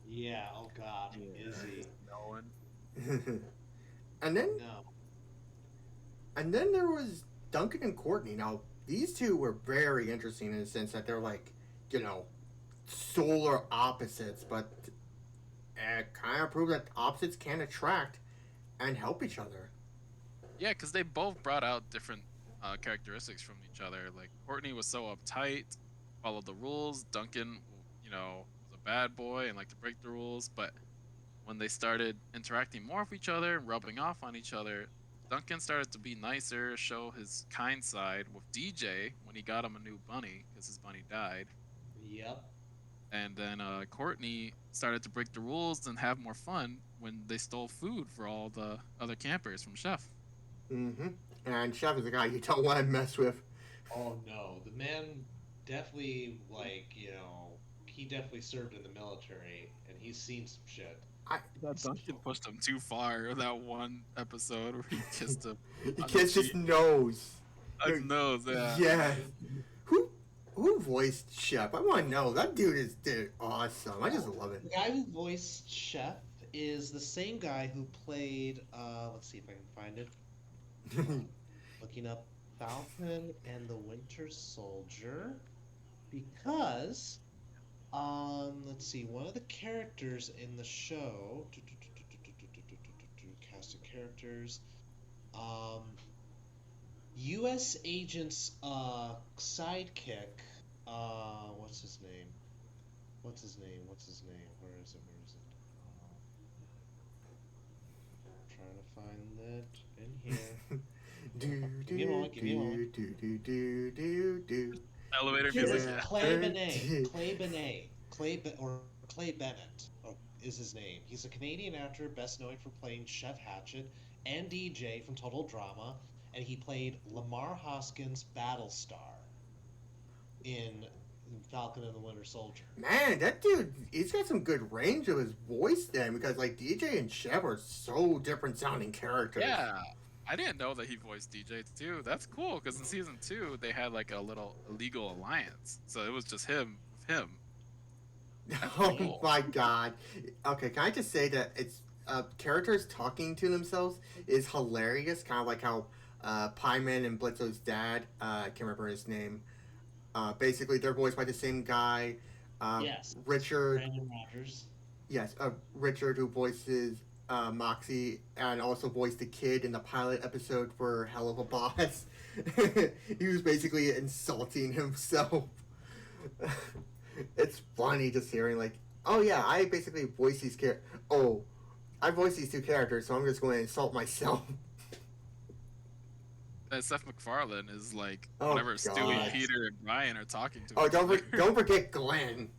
S2: Yeah. Oh God.
S3: Yeah,
S2: Izzy.
S3: just no one.
S1: and then
S2: No.
S1: And then there was Duncan and Courtney. Now, these two were very interesting in the sense that they're like, you know, solar opposites, but it kind of proved that opposites can attract and help each other.
S3: Yeah, because they both brought out different characteristics from each other. Like Courtney was so uptight, followed the rules. Duncan, was a bad boy and liked to break the rules. But when they started interacting more with each other and rubbing off on each other, Duncan started to be nicer, show his kind side with DJ when he got him a new bunny because his bunny died.
S2: Yep.
S3: And then Courtney started to break the rules and have more fun when they stole food for all the other campers from Chef.
S1: Mm-hmm. And Chef is a guy you don't want to mess with.
S2: Oh no, the man definitely he definitely served in the military and he's seen some shit.
S3: That Duncan pushed him too far. That one episode where he kissed him.
S1: He
S3: on
S1: kissed
S3: the
S1: his
S3: cheek.
S1: nose.
S3: His nose, yeah.
S1: Yeah. Who voiced Shep? I want to know. That dude did awesome. I just love it.
S2: The guy who voiced Chef is the same guy who played. Let's see if I can find it. Looking up Falcon and the Winter Soldier, because let's see, one of the characters in the show, cast of characters, U.S. Agent's sidekick. What's his name? What's his name? Where is it? Trying to find it in here. Give me a moment.
S3: Elevator
S2: Here it
S3: music.
S2: is.
S3: Yeah.
S2: Clay Bennett is his name. He's a Canadian actor, best known for playing Chef Hatchet and DJ from Total Drama, and he played Lamar Hoskins' Battlestar in Falcon and the Winter Soldier.
S1: Man, that dude, he's got some good range of his voice then, because like DJ and Chef are so different sounding characters.
S3: Yeah. I didn't know that he voiced DJ too. That's cool because in season 2 they had like a little illegal alliance, so it was just him with him.
S1: Oh
S3: cool.
S1: my god. Okay, can I just say that it's characters talking to themselves is hilarious, kind of like how Pieman and Blitzo's dad, I can't remember his name, basically they're voiced by the same guy.
S2: Yes.
S1: Richard.
S2: Brandon Rogers.
S1: Yes, Richard, who voices Moxie and also voiced the kid in the pilot episode for Hell of a Boss. He was basically insulting himself. It's funny just hearing like, oh yeah, I basically voice these I voice these two characters, so I'm just going to insult myself.
S3: And Seth MacFarlane is like
S1: Oh,
S3: whenever
S1: God.
S3: Stewie, Peter, and Brian are talking to
S1: Oh,
S3: each other.
S1: don't forget Glenn.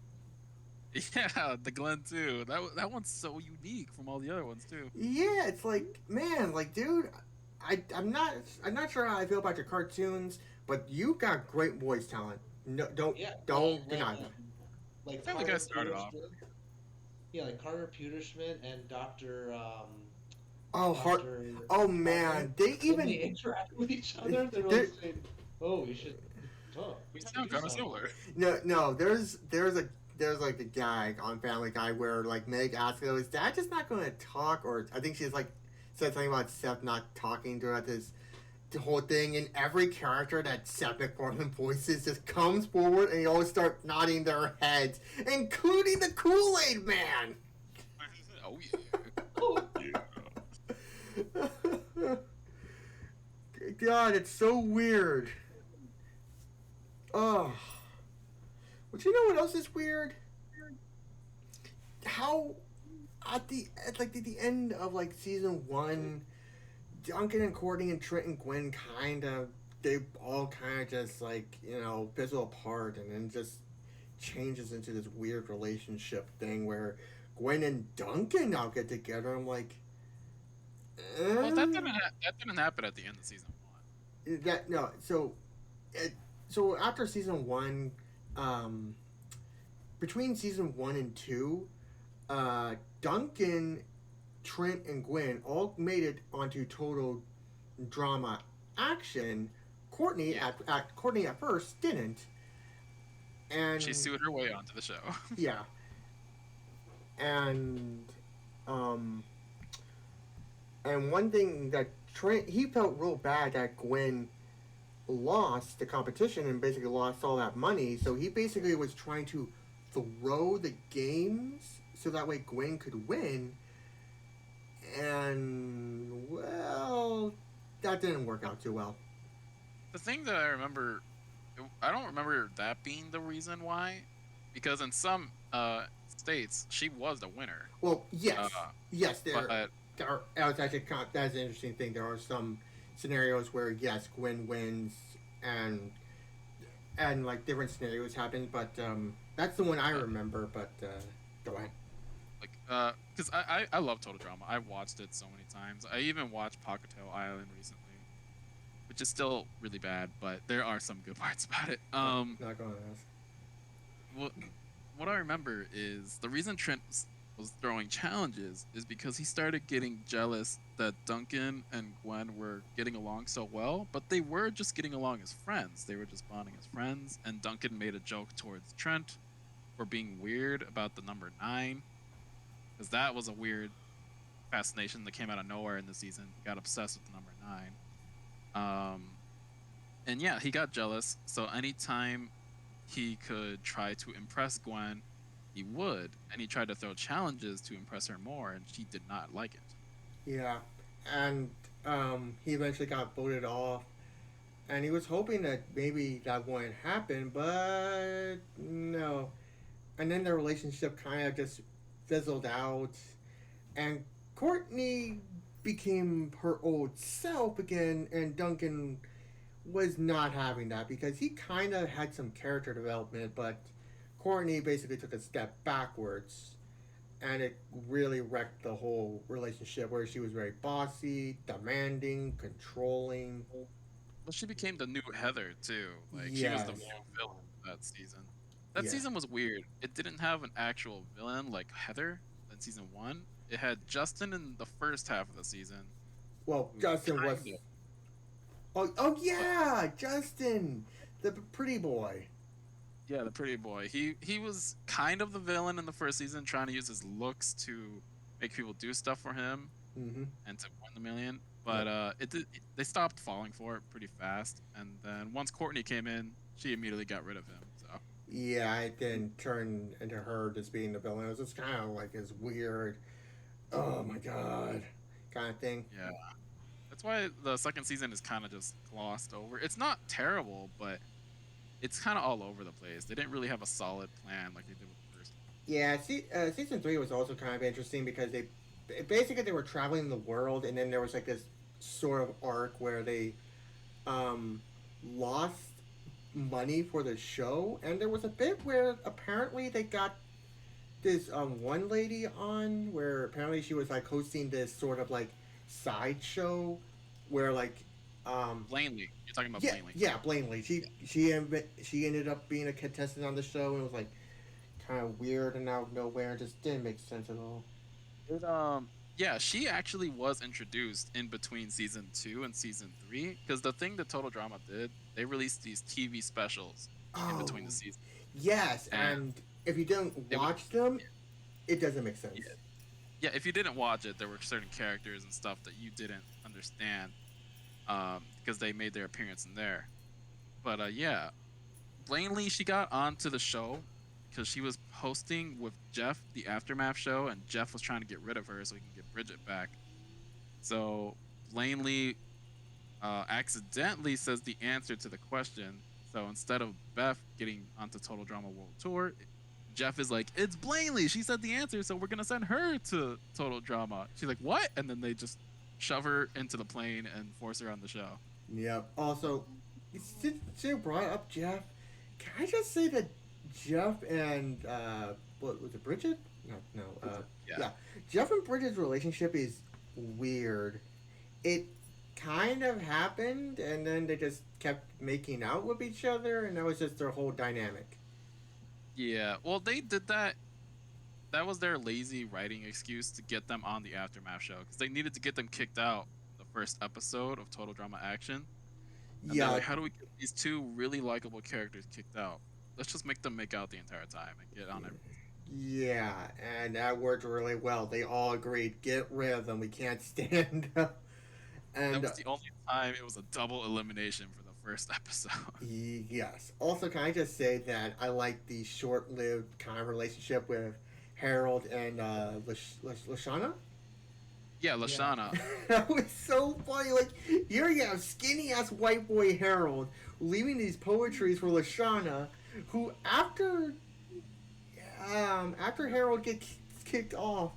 S3: Yeah, the Glenn too. That one's so unique from all the other ones too.
S1: Yeah, it's like, man, like, dude, I'm not sure how I feel about your cartoons, but you got great voice talent. No, don't deny that.
S2: Like
S3: Family Guy started off.
S2: Yeah, like Carter Peterschmidt and Dr.
S1: Oh man, they
S2: When
S1: even
S2: they interact with each other, they're
S1: They're-
S2: like saying, "Oh, we should talk."
S3: We sound kind of similar.
S1: no. There's like a gag on Family Guy where like Meg asks, "Oh, is Dad just not going to talk?" Or I think she's like said something about Seth not talking throughout this whole thing, and every character that Seth MacFarlane voices just comes forward and they always start nodding their heads, including the Kool-Aid Man.
S3: Oh yeah.
S2: Oh,
S1: God, it's so weird. Oh. But you know what else is weird? How at the end of like season 1, Duncan and Courtney and Trent and Gwen they all kind of just like, fizzle apart, and then just changes into this weird relationship thing where Gwen and Duncan now get together. I'm like,
S3: Well, that didn't happen at the end of season 1.
S1: So after season 1, between season 1 and 2, Duncan, Trent, and Gwen all made it onto Total Drama Action. Courtney at first didn't, and
S3: She sued her way onto the show.
S1: yeah, and one thing that Trent, he felt real bad that Gwen lost the competition and basically lost all that money, so he basically was trying to throw the games so that way Gwen could win. And, well, that didn't work out too well.
S3: The thing that I remember, I don't remember that being the reason why, because in some states she was the winner.
S1: Well, yes.
S3: Uh,
S1: Yes,
S3: but
S1: that's actually that's an interesting thing. There are some scenarios where, yes, Gwen wins, and like different scenarios happen, but that's the one I remember. But go ahead.
S3: like because I love Total Drama. I watched it so many times. I even watched Pockettail Island recently, which is still really bad, but there are some good parts about it.
S1: Not going to ask.
S3: What what I remember is the reason Trent was throwing challenges is because he started getting jealous that Duncan and Gwen were getting along so well, but they were just getting along as friends. They were just bonding as friends, and Duncan made a joke towards Trent for being weird about the number 9, because that was a weird fascination that came out of nowhere in the season. He got obsessed with the number 9. And yeah, he got jealous. So anytime he could try to impress Gwen, he would, and he tried to throw challenges to impress her more, and she did not like it.
S1: Yeah, and he eventually got voted off, and he was hoping that maybe that wouldn't happen, but no. And then their relationship kind of just fizzled out, and Courtney became her old self again, and Duncan was not having that because he kind of had some character development, but Courtney basically took a step backwards, and it really wrecked the whole relationship where she was very bossy, demanding, controlling.
S3: Well, she became the new Heather too. Like she was the
S1: Yes.
S3: main villain that season. That
S1: Yeah.
S3: season was weird. It didn't have an actual villain like Heather in season 1. It had Justin in the first half of the season,
S1: Well,
S3: who
S1: Justin was.
S3: kind of,
S1: Oh
S3: but
S1: yeah, Justin, the pretty boy.
S3: yeah, the pretty boy. He was kind of the villain in the first season, trying to use his looks to make people do stuff for him
S1: Mm-hmm.
S3: and to win the million. But
S1: Yep.
S3: they stopped falling for it pretty fast. And then once Courtney came in, she immediately got rid of him. So
S1: Yeah, it then turned into her just being the villain. It was just kind of like this weird, oh my god, kind of thing.
S3: yeah, that's why the second season is kind of just glossed over. It's not terrible, but it's kind of all over the place. They didn't really have a solid plan like they did with the first one.
S1: Yeah, season 3 was also kind of interesting because basically they were traveling the world, and then there was like this sort of arc where they um, lost money for the show, and there was a bit where apparently they got this one lady on where apparently she was like hosting this sort of like sideshow where like
S3: Blaney, you're talking about
S1: yeah,
S3: Blaney.
S1: yeah, Blaney. She ended up being a contestant on the show, and it was like kind of weird and out of nowhere. It just didn't make sense at all.
S3: It, yeah, she actually was introduced in between season 2 and season 3, because the thing that Total Drama did, they released these TV specials in
S1: Oh,
S3: between the seasons,
S1: yes,
S3: and
S1: and if you don't
S3: it was
S1: watch them, it doesn't make sense.
S3: yeah, yeah. If you didn't watch it, there were certain characters and stuff that you didn't understand, because they made their appearance in there. But yeah, Blaney, she got onto the show because she was hosting with Jeff the Aftermath show, and Jeff was trying to get rid of her so he can get Bridget back. So Blaney accidentally says the answer to the question. So instead of Beth getting onto Total Drama World Tour, Jeff is like, "It's Blaney. She said the answer, so we're gonna send her to Total Drama." She's like, "What?" And then they just shove her into the plane and force her on the show.
S1: Yep. Also, since you brought up Jeff, can I just say that Jeff and what was it, Bridget? No, no.
S3: Yeah.
S1: Yeah, Jeff and Bridget's relationship is weird. It kind of happened, and then they just kept making out with each other, and that was just their whole dynamic.
S3: Yeah. Well, they did that. That was their lazy writing excuse to get them on the Aftermath show, because they needed to get them kicked out the first episode of Total Drama Action. And they're
S1: Yeah,
S3: like, how do we get these two really likable characters kicked out? Let's just make them make out the entire time and get on everything.
S1: yeah, and that worked really well. They all agreed, get rid of them. We can't stand them.
S3: That
S1: And
S3: was the only time it was a double elimination for the first episode.
S1: Yes. Also, can I just say that I like the short-lived kind of relationship with Harold and Lashana?
S3: Yeah,
S2: Yeah.
S3: Lashana.
S1: That was so funny. Like, here you have skinny ass white boy Harold leaving these poetries for Lashana, who after Harold gets kicked off,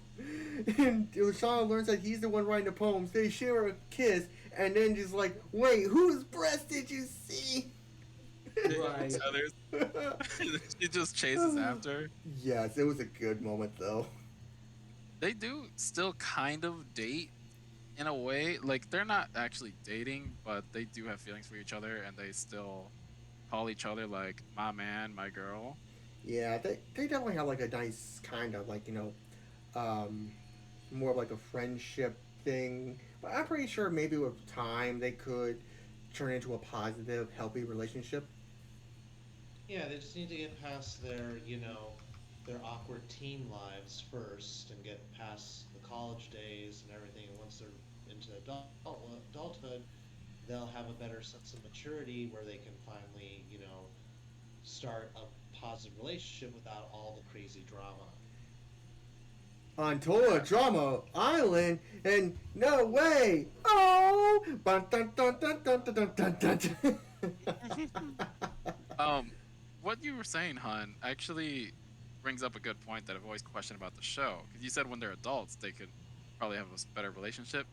S1: and Lashana learns that he's the one writing the poems, they share a kiss, and then just like, wait, whose breast did you see?
S2: Right.
S3: Each other's. She just chases after.
S1: Yes, it was a good moment though.
S3: They do still kind of date in a way. Like they're not actually dating, but they do have feelings for each other, and they still call each other like my man, my girl.
S1: Yeah, they definitely have like a nice kind of like um, more of like a friendship thing. But I'm pretty sure maybe with time they could turn into a positive, healthy relationship.
S2: Yeah, they just need to get past their awkward teen lives first and get past the college days and everything. And once they're into adulthood, they'll have a better sense of maturity where they can finally, start a positive relationship without all the crazy drama.
S1: On Toa Drama Island, and no way! Oh! Bun, dun, dun, dun, dun, dun, dun, dun, dun.
S3: Um, what you were saying, hun, actually brings up a good point that I've always questioned about the show. Because you said when they're adults, they could probably have a better relationship.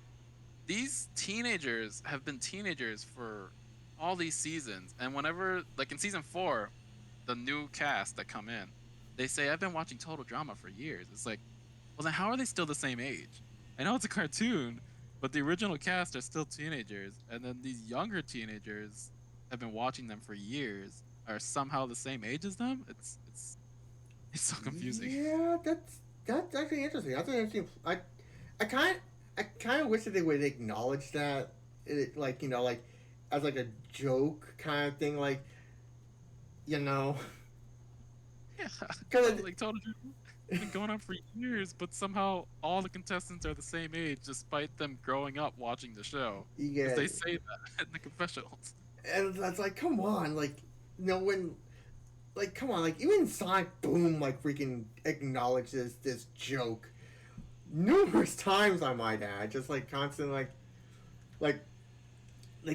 S3: These teenagers have been teenagers for all these seasons, and whenever, like in season 4, the new cast that come in, they say, I've been watching Total Drama for years. It's like, well, then how are they still the same age? I know it's a cartoon, but the original cast are still teenagers, and then these younger teenagers have been watching them for years, are somehow the same age as them. It's so confusing.
S1: Yeah, that's actually interesting. That's an interesting. I kind I kind of wish that they would acknowledge that, like like as like a joke kind of thing, like you know,
S3: Yeah,
S1: because
S3: like Total Drama been going on for years, but somehow all the contestants are the same age, despite them growing up watching the show. Because
S1: yeah,
S3: they say that in the confessionals.
S1: and that's like, come on, like when like come on, like even Sonic Boom like freaking acknowledges this joke numerous times. I might add, just like constant like like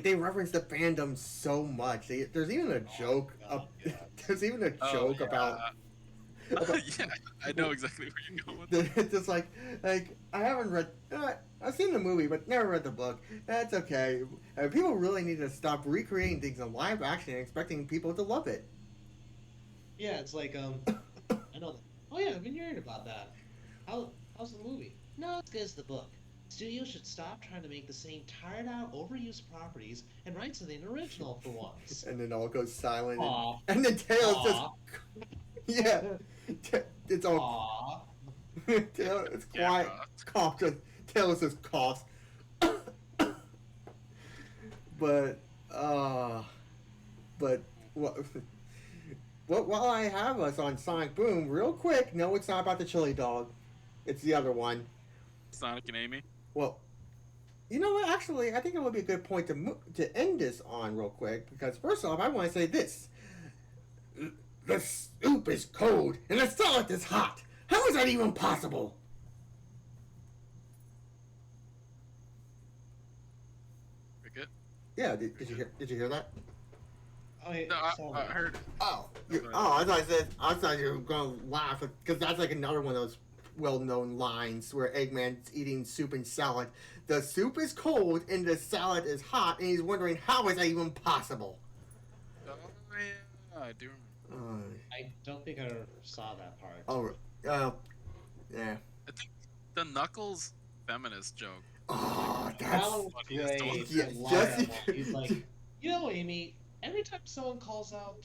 S1: they reference the fandom so much. There's even a
S2: Oh
S1: joke.
S2: God, yeah.
S1: There's even a
S3: Oh
S1: joke about
S3: yeah, I know exactly where you're going with that.
S1: it's just like I haven't read. I've seen the movie, but never read the book. That's okay. People really need to stop recreating things in live action and expecting people to love it.
S2: Yeah, it's like I know that. Oh yeah, I've been hearing about that. How's the movie? No, it's good as the book. Studios should stop trying to make the same tired out, overused properties and write something original for once.
S1: And then all goes silent,
S2: Aw.
S1: and the tail just
S2: Aw.
S1: yeah, it's all
S2: Aw.
S1: it's quiet.
S3: Camera.
S1: Cough. Just tail just coughs. But uh, but what? What? While I have us on Sonic Boom, real quick. No, it's not about the chili dog. It's the other one.
S3: Sonic and Amy.
S1: Well, you know what? Actually, I think it would be a good point to end this on real quick because first off, I want to say this: the soup is cold and the salad is hot. How is that even possible?
S3: Cricket.
S1: Yeah, did you hear that?
S2: Oh, yeah,
S3: No, I
S2: sorry.
S3: heard.
S1: Oh,
S3: Go ahead.
S1: I thought I thought you were gonna laugh because that's like another one of those well-known lines where Eggman's eating soup and salad. The soup is cold and the salad is hot, and he's wondering how is that even possible.
S3: Oh yeah, I do remember.
S2: I don't think I ever saw that part.
S1: Yeah.
S3: I think the Knuckles feminist joke.
S1: Oh,
S2: That
S1: that's
S2: was
S3: funniest one.
S2: great.
S1: Yeah,
S2: I love
S1: just-
S2: that one. He's like, Amy, every time someone calls out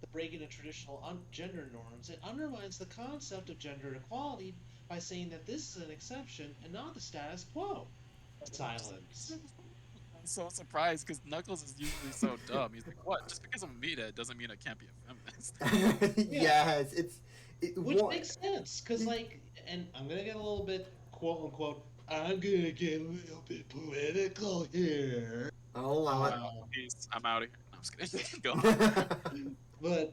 S2: the breaking of traditional gender norms, it undermines the concept of gender equality by saying that this is an exception and not the status quo. Silence.
S3: I'm so surprised because Knuckles is usually so dumb. He's like, "What? Just because I'm a meathead doesn't mean I can't be a feminist."
S1: yes,
S2: Which makes sense, because, and I'm going to get a little bit, quote unquote, I'm going to get a little bit political here.
S1: I'll allow it.
S3: Peace. I'm out of here. No, I'm just kidding. Go on.
S2: But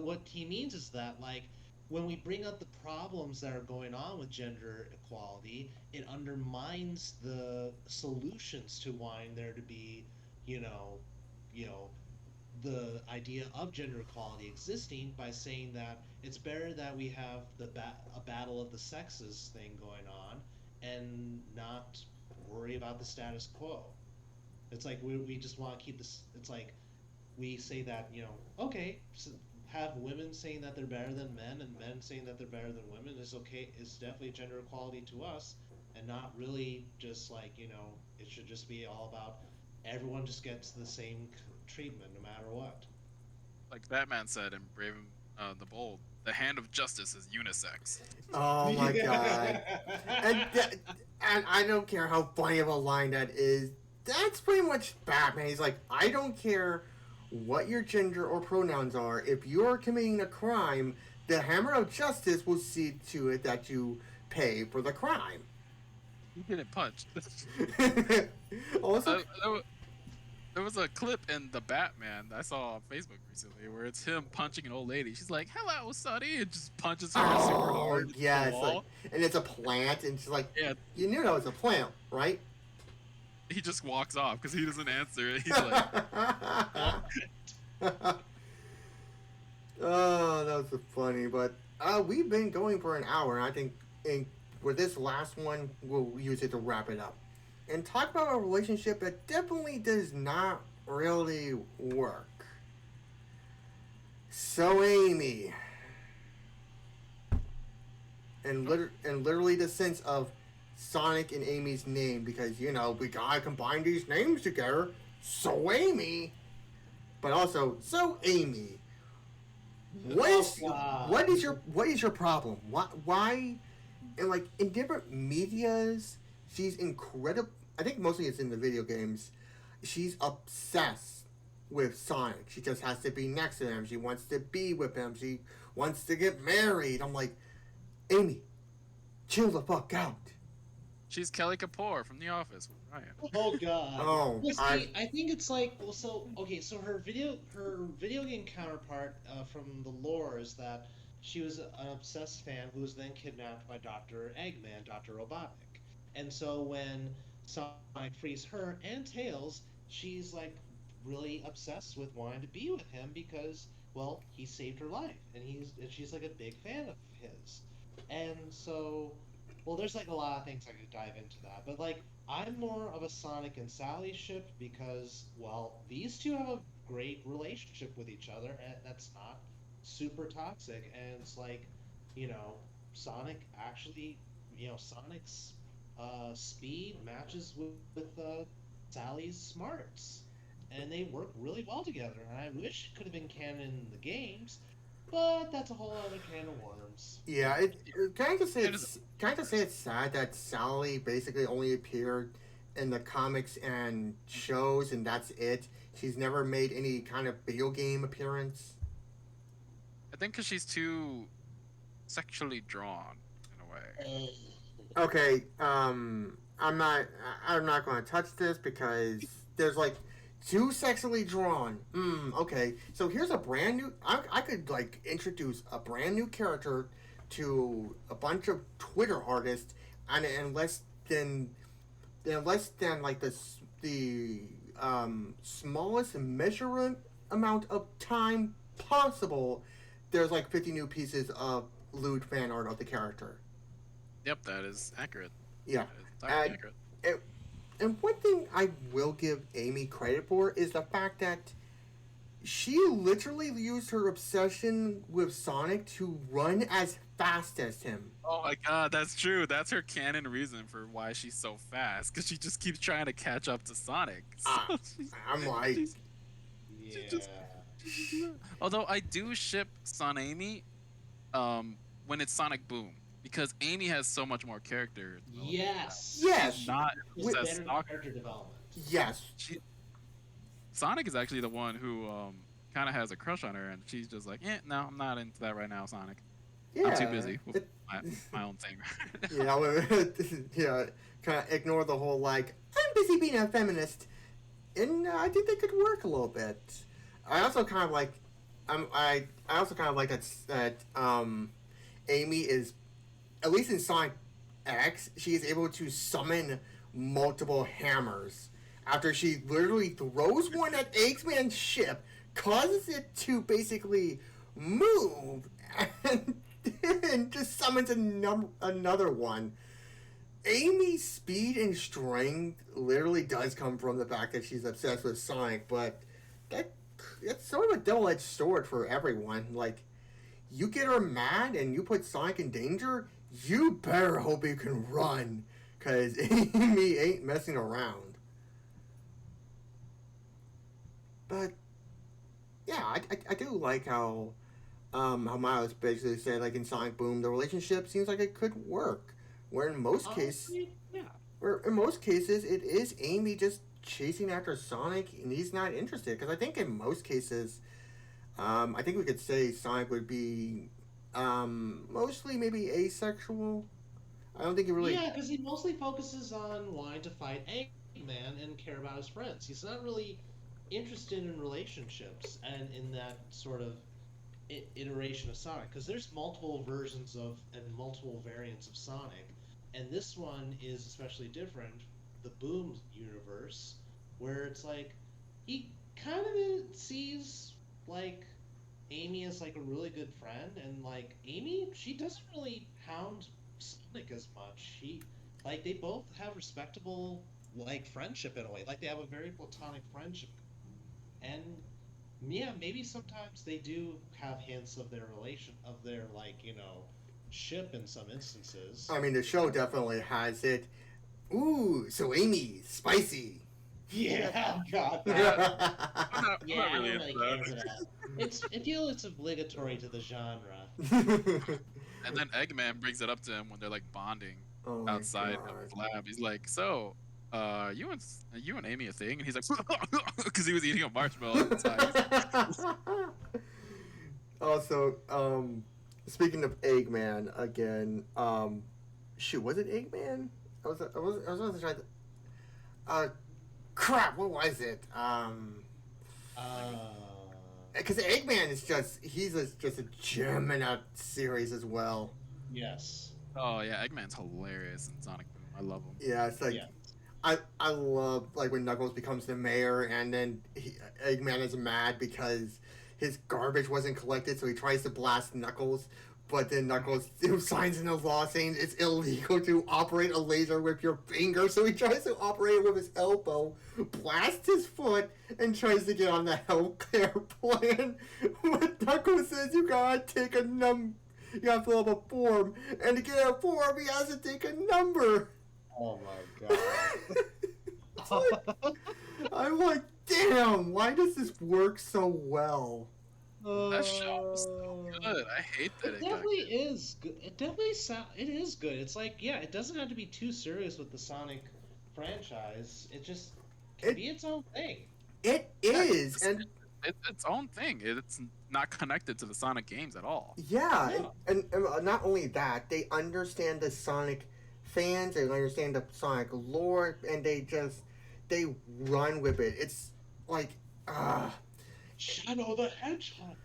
S2: what he means is that like when we bring up the problems that are going on with gender equality, it undermines the solutions to wanting there to be, you know, you know, the idea of gender equality existing by saying that it's better that we have a battle of the sexes thing going on and not worry about the status quo. It's like we just want to keep this. It's like we say that okay, so have women saying that they're better than men and men saying that they're better than women is okay. Is definitely gender equality to us, and not really just like it should just be all about everyone just gets the same treatment no matter what.
S3: Like Batman said in Brave the Bold, the hand of justice is unisex.
S1: Oh my god. And, and I don't care how funny of a line that is. That's pretty much Batman. He's like, I don't care what your gender or pronouns are. If you're committing a crime, the hammer of justice will see to it that you pay for the crime.
S3: Who didn't punch?
S1: Also,
S3: There was a clip in the Batman that I saw on Facebook recently where it's him punching an old lady. She's like, "Hello, Sonny," and just punches her super
S1: oh
S3: hard into
S1: yeah,
S3: the
S1: it's
S3: wall.
S1: like, and it's a plant, and she's like,
S3: Yeah,
S1: you knew that was a plant, right?
S3: he just walks off because he doesn't answer. He's like,
S1: Oh, that was funny, but we've been going for an hour, and I think with this last one, we'll use it to wrap it up. And talk about a relationship that definitely does not really work. So, Amy. And literally the sense of Sonic and Amy's name, because, we gotta combine these names together. So, Amy. But also, so, Amy. What is your problem? Why and like in different medias she's incredible. I think mostly it's in the video games. She's obsessed with Sonic. She just has to be next to him. She wants to be with him. She wants to get married. I'm like, Amy, chill the fuck out.
S3: she's Kelly Kapoor from The Office with Ryan.
S2: Oh god.
S1: Oh,
S2: Well, see, I think it's like so her video game counterpart from the lore is that she was an obsessed fan who was then kidnapped by Dr. Eggman, Dr. Robotnik. And so when Sonic frees her and Tails, she's like really obsessed with wanting to be with him because well, he saved her life and she's like a big fan of his. And so well, there's like a lot of things I could dive into that, but like I'm more of a Sonic and Sally ship because well, these two have a great relationship with each other, and that's not super toxic. And it's like, Sonic actually, Sonic's speed matches with Sally's smarts, and they work really well together. And I wish it could have been canon in the games, but that's a whole other can of worms.
S1: Yeah, can I just say it's sad that Sally basically only appeared in the comics and shows, and that's it. She's never made any kind of video game appearance.
S3: I think because she's too sexually drawn in a way.
S1: Okay, I'm not going to touch this because there's like too sexually drawn. Okay, so here's a brand new. I could like introduce a brand new character to a bunch of Twitter artists, and in less than like the smallest measurement amount of time possible. There's like 50 new pieces of lewd fan art of the character.
S3: Yep, that is accurate.
S1: Yeah.
S3: That is entirely accurate.
S1: And one thing I will give Amy credit for is the fact that she literally used her obsession with Sonic to run as fast as him.
S3: Oh my god, that's true. That's her canon reason for why she's so fast, because she just keeps trying to catch up to Sonic. So
S1: I'm like,
S2: Yeah.
S3: although I do ship Son Amy when it's Sonic Boom, because Amy has so much more character.
S2: Yes.
S1: Yes.
S3: Not
S2: It's
S3: just
S2: better
S3: stalker.
S2: character development.
S1: yes.
S3: Sonic is actually the one who kind of has a crush on her, and she's just like, no, I'm not into that right now, Sonic.
S1: Yeah.
S3: I'm too busy with my own thing.
S1: Yeah, yeah, kind of ignore the whole like I'm busy being a feminist. and I think they could work a little bit. I also kind of like, I also kind of like that Amy is, at least in Sonic X, she is able to summon multiple hammers. After she literally throws one at Eggman's ship, causes it to basically move, and then just summons another one. Amy's speed and strength literally does come from the fact that she's obsessed with Sonic, but that that's sort of a double-edged sword for everyone. Like, you get her mad and you put Sonic in danger, you better hope you can run, cause Amy ain't messing around. But yeah, I do like how Miles basically said, like in Sonic Boom, the relationship seems like it could work. Where in most cases,
S2: Honestly, yeah.
S1: where in most cases it is Amy just chasing after Sonic and he's not interested. Because I think in most cases, I think we could say Sonic would be mostly maybe asexual. I don't think he really.
S2: Yeah, because he mostly focuses on wanting to fight Eggman and care about his friends. He's not really interested in relationships and in that sort of iteration of Sonic. Because there's multiple versions of and multiple variants of Sonic, and this one is especially different. The Boom universe, where it's like he kind of sees like Amy as like a really good friend, and like Amy, she doesn't really hound Sonic as much. Like they both have respectable like friendship in a way. Like they have a very platonic friendship, and yeah, maybe sometimes they do have hints of their relation of their like ship in some instances.
S1: I mean, the show definitely has it. Ooh, so Amy, spicy.
S2: Yeah, God. Yeah,
S3: I'm not
S2: I
S3: really
S2: don't really
S3: into
S2: care for
S3: that.
S2: that. I feel it's obligatory to the genre.
S3: And then Eggman brings it up to him when they're like bonding
S1: Oh my
S3: outside
S1: God.
S3: of his lab. He's like, "So, you and Amy a thing?" And he's like, because he was eating a marshmallow at the time.
S1: Also, speaking of Eggman again, shoot, was it Eggman? I was trying to. Crap, what was it?
S2: Uh,
S1: Because Eggman is just a gem in that series as well.
S2: yes.
S3: Oh yeah, Eggman's hilarious in Sonic Boom. I love him.
S1: Yeah, it's like
S2: Yeah.
S1: I love like when Knuckles becomes the mayor and then Eggman is mad because his garbage wasn't collected, so he tries to blast Knuckles. But then Knuckles signs in a law saying it's illegal to operate a laser with your finger, so he tries to operate it with his elbow, blasts his foot, and tries to get on the healthcare plan. But Knuckles says you gotta take you gotta fill up a form, and to get a form, he has to take a number.
S2: Oh my god.
S1: It's like, I'm like, damn, why does this work so well?
S3: That show is so good. I hate that
S2: It
S3: it got
S2: definitely is good. It definitely it is good. It's like, yeah, it doesn't have to be too serious with the Sonic franchise. It just can be its own thing.
S1: It
S3: Yeah,
S1: is, and
S3: it's its own thing. It's not connected to the Sonic games at all.
S1: yeah,
S2: Yeah.
S1: and not only that, they understand the Sonic fans, they understand the Sonic lore, and they run with it. It's like,
S2: Shadow the Hedgehog.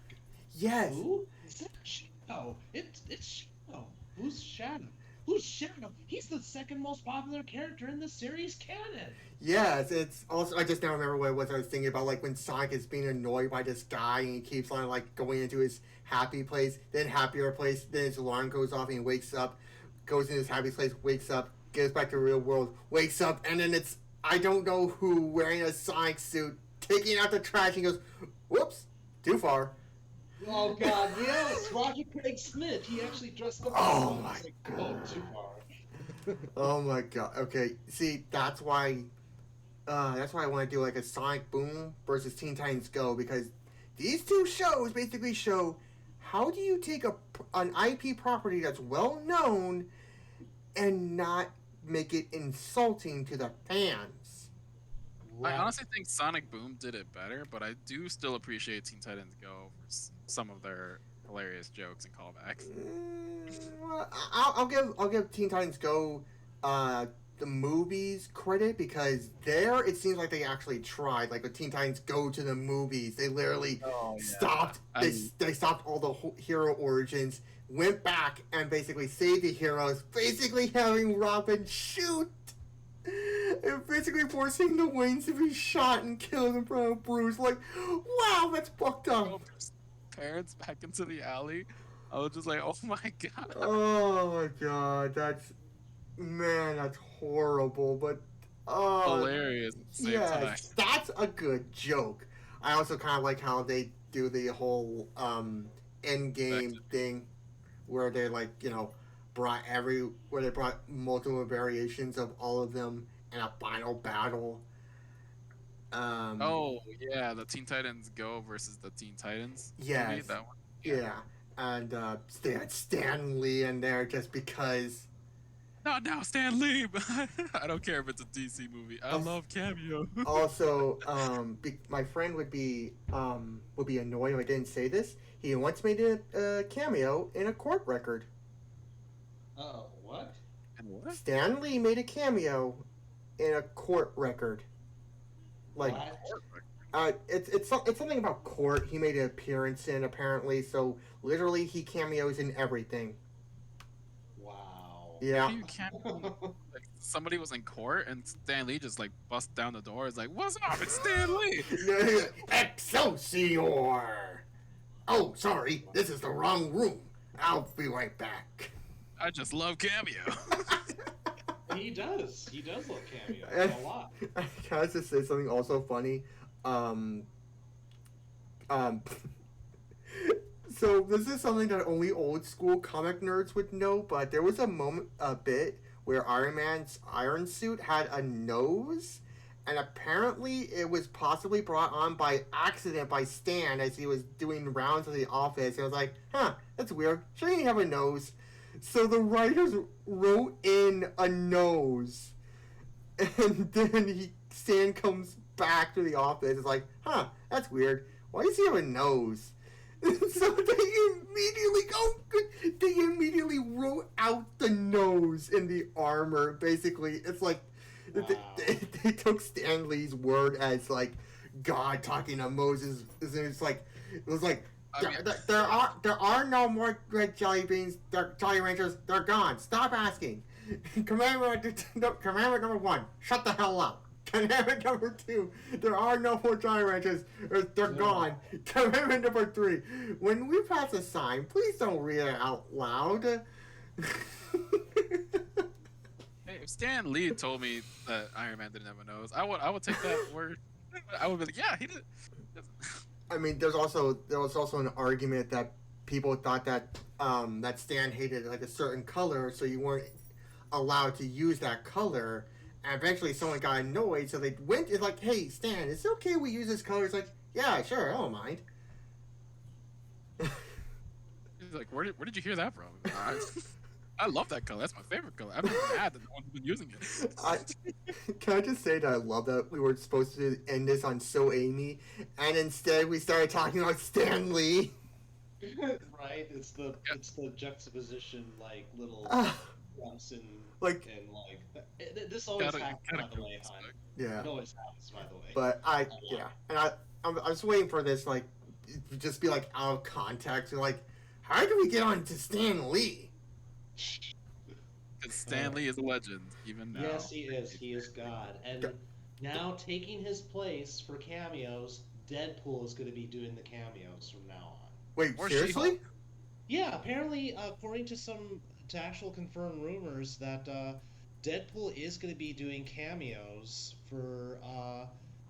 S1: yes,
S2: Who? Is that Shadow? It's Shadow. Who's Shadow? Who's Shadow? He's the second most popular character in the series canon.
S1: yes. It's also I just now remember what it was I was thinking about, like when Sonic is being annoyed by this guy and he keeps on like going into his happy place, then happier place, then his alarm goes off and he wakes up, goes in his happy place, wakes up, goes back to the real world, wakes up, and then it's I don't know who wearing a Sonic suit taking out the trash and goes, whoops, too far.
S2: Oh god, yes, Roger Craig Smith. He actually dressed up.
S1: Oh
S2: as
S1: my
S2: Sonic. It's like, oh, too far.
S1: Oh my god. Okay, see, that's why I want to do like a Sonic Boom versus Teen Titans Go, because these two shows basically show how do you take an IP property that's well known and not make it insulting to the fans.
S3: I honestly think Sonic Boom did it better, but I do still appreciate Teen Titans Go for some of their hilarious jokes and callbacks.
S1: Well, I'll give Teen Titans Go the movies credit because there it seems like they actually tried. Like the Teen Titans Go to the movies, they literally
S3: Oh yeah.
S1: stopped. They stopped all the hero origins, went back and basically saved the heroes, basically having Robin shoot. And basically forcing the Waynes to be shot and killed in front of Bruce. Like, wow, that's fucked up.
S3: Parents back into the alley. I was just like, oh my god.
S1: Oh my god, that's horrible. But
S3: Hilarious at the same time.
S1: yes, that's a good joke. I also kind of like how they do the whole end game thing, where they where they brought multiple variations of all of them in a final battle.
S3: Oh yeah, the Teen Titans Go versus the Teen Titans.
S1: Yes.
S3: Movie, that one.
S1: Yeah. And they had Stan Lee in there just because.
S3: Not now, Stan Lee. I don't care if it's a DC movie. I love cameo.
S1: Also, my friend would be annoyed if I didn't say this. He once made a cameo in a court record.
S2: Oh, what?
S3: And what?
S1: Stan Lee made a cameo in a court record. Like,
S2: What?
S1: it's something about court. He made an appearance in apparently. So literally, he cameos in everything.
S2: Wow.
S1: Yeah.
S3: You can't. Like, somebody was in court and Stan Lee just like bust down the door. It's like, what's up? It's Stan Lee.
S1: Excelsior! Oh, sorry, this is the wrong room. I'll be right back.
S3: I just love cameo.
S2: He does. He does love cameo a lot.
S1: Can I just say something also funny? So this is something that only old school comic nerds would know, but there was a bit where Iron Man's iron suit had a nose, and apparently it was possibly brought on by accident by Stan as he was doing rounds of the office. And I was like, huh, that's weird. Shouldn't he have a nose? So the writers wrote in a nose, and then Stan comes back to the office. It's like, huh, that's weird. Why does he have a nose? So they immediately wrote out the nose in the armor. Basically, it's like
S2: Wow.
S1: they took Stan Lee's word as like God talking to Moses. It was like.
S3: I mean,
S1: There are no more red jelly beans. Jolly Ranchers, they're gone. Stop asking. Commandment number 1, shut the hell up. Commandment number 2, there are no more Jolly Ranchers. They're gone. Commandment number 3, when we pass a sign, please don't read it out loud.
S3: hey, if Stan Lee told me that Iron Man didn't have a nose, I would take that word. I would be like, yeah, he did.
S1: I mean, there was also an argument that people thought that that Stan hated like a certain color, so you weren't allowed to use that color. And eventually, someone got annoyed, so they went. It's like, hey, Stan, is it okay we use this color? It's like, yeah, sure, I don't mind.
S3: He's like, where did you hear that from? I love that color. That's my favorite color. I'm mad that no one's been using it.
S1: Can I just say that I love that we were supposed to end this on So Amy, and instead we started talking about Stan Lee.
S2: Right? It's the juxtaposition, like little jumps and
S1: Like,
S2: this always
S3: Gotta
S2: happens, by the way,
S3: respect.
S2: hon.
S1: yeah.
S2: It always happens, by the way.
S1: But and I was waiting for this like to just be like out of context and like, how did we get on to Stan Lee?
S3: Because Stan Lee is a legend, even now.
S2: Yes, he is. He is God. And now taking his place for cameos, Deadpool is going to be doing the cameos from now on.
S1: Wait,
S3: Or
S1: seriously?
S3: She-Hulk.
S2: Yeah, apparently, according to actual confirmed rumors, that Deadpool is going to be doing cameos for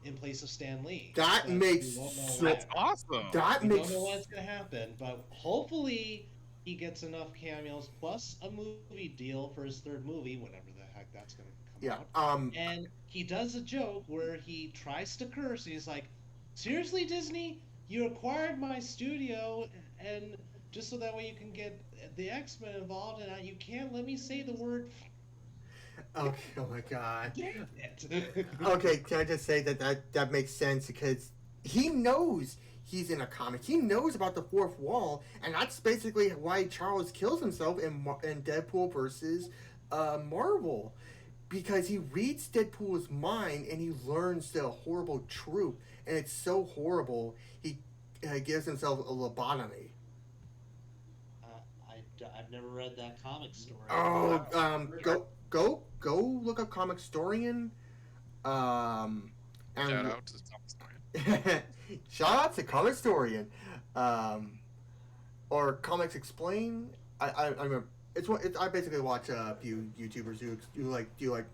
S2: in place of Stan Lee.
S1: That
S2: But
S1: makes
S2: we won't know
S1: so-
S2: when.
S3: That's awesome.
S1: That
S2: We
S1: makes
S2: don't know when it's going to happen, but hopefully he gets enough cameos plus a movie deal for his third movie, whatever the heck that's going to come out. And he does a joke where he tries to curse, and he's like, seriously, Disney? You acquired my studio, and just so that way you can get the X-Men involved, and you can't let me say the word.
S1: Okay, oh my god.
S2: Damn it.
S1: Okay, can I just say that makes sense because he knows he's in a comic. He knows about the fourth wall, and that's basically why Charles kills himself in Deadpool versus Marvel. because he reads Deadpool's mind and he learns the horrible truth, and it's so horrible he gives himself a lobotomy.
S2: I've never read that comic story.
S1: Oh, go look up Comic Storian. Um,
S3: Shout
S1: and
S3: out to Thomas Story.
S1: shout out to Comic Storian, or Comics Explain. I remember I basically watch a few YouTubers who do like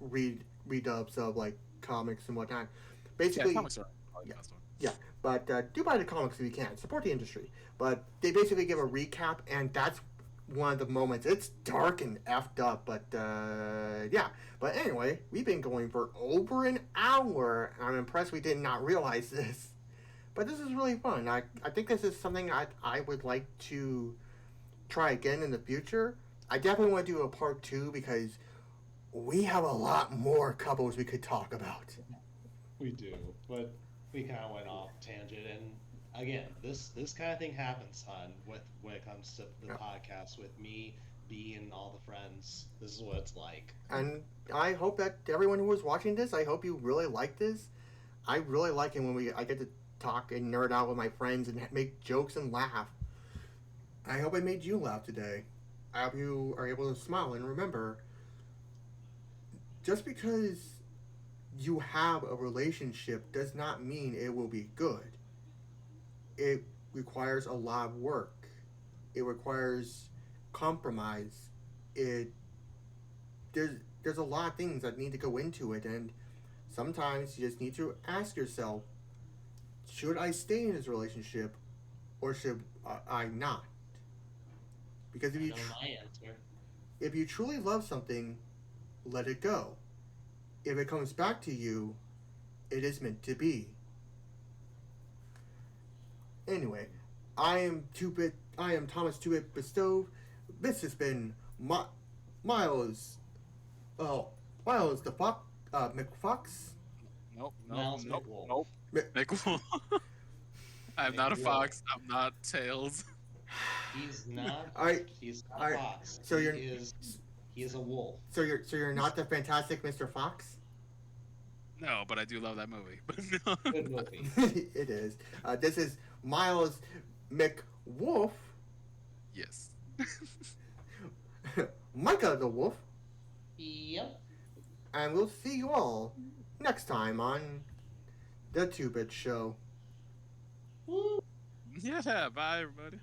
S1: read dubs of like comics and whatnot. Basically,
S3: Yeah, Thomas Story.
S1: yeah.
S3: The best one.
S1: Yeah, but do buy the comics if you can. Support the industry. But they basically give a recap, and that's one of the moments. It's dark and effed up, but yeah. But anyway, we've been going for over an hour. I'm impressed we did not realize this. But this is really fun. I think this is something I would like to try again in the future. I definitely want to do a part 2 because we have a lot more couples we could talk about.
S2: We do, but we kind of went off tangent. And again, this kind of thing happens, hon. When it comes to the podcast, with me, B, and all the friends, this is what it's like.
S1: And I hope that everyone who was watching this, I hope you really like this. I really like it when I get to talk and nerd out with my friends and make jokes and laugh. I hope I made you laugh today. I hope you are able to smile and remember, just because you have a relationship does not mean it will be good. It requires a lot of work. It requires compromise. There's a lot of things that need to go into it, and sometimes you just need to ask yourself, should I stay in this relationship or should I not? Because
S2: I know my answer.
S1: if you truly love something, let it go. If it comes back to you, it is meant to be. Anyway, I am Thomas 2-Bit Bestove. This has been Miles. Oh, Miles the Fox. McFox.
S3: Nope.
S2: Miles
S3: Nope.
S2: McWolf.
S3: Nope. McWolf. I'm not a fox. I'm not Tails.
S2: He's not.
S1: Alright,
S2: He's not
S1: alright,
S2: a fox.
S1: so you're-
S2: He is a wolf.
S1: So you're not the fantastic Mr. Fox?
S3: No, but I do love that movie. But no.
S2: Good movie.
S1: It is. This is Miles McWolf.
S3: Yes.
S1: Micah the Wolf.
S2: Yep.
S1: And we'll see you all next time on the 2-Bit Show.
S2: Woo.
S3: Yeah. Bye, everybody.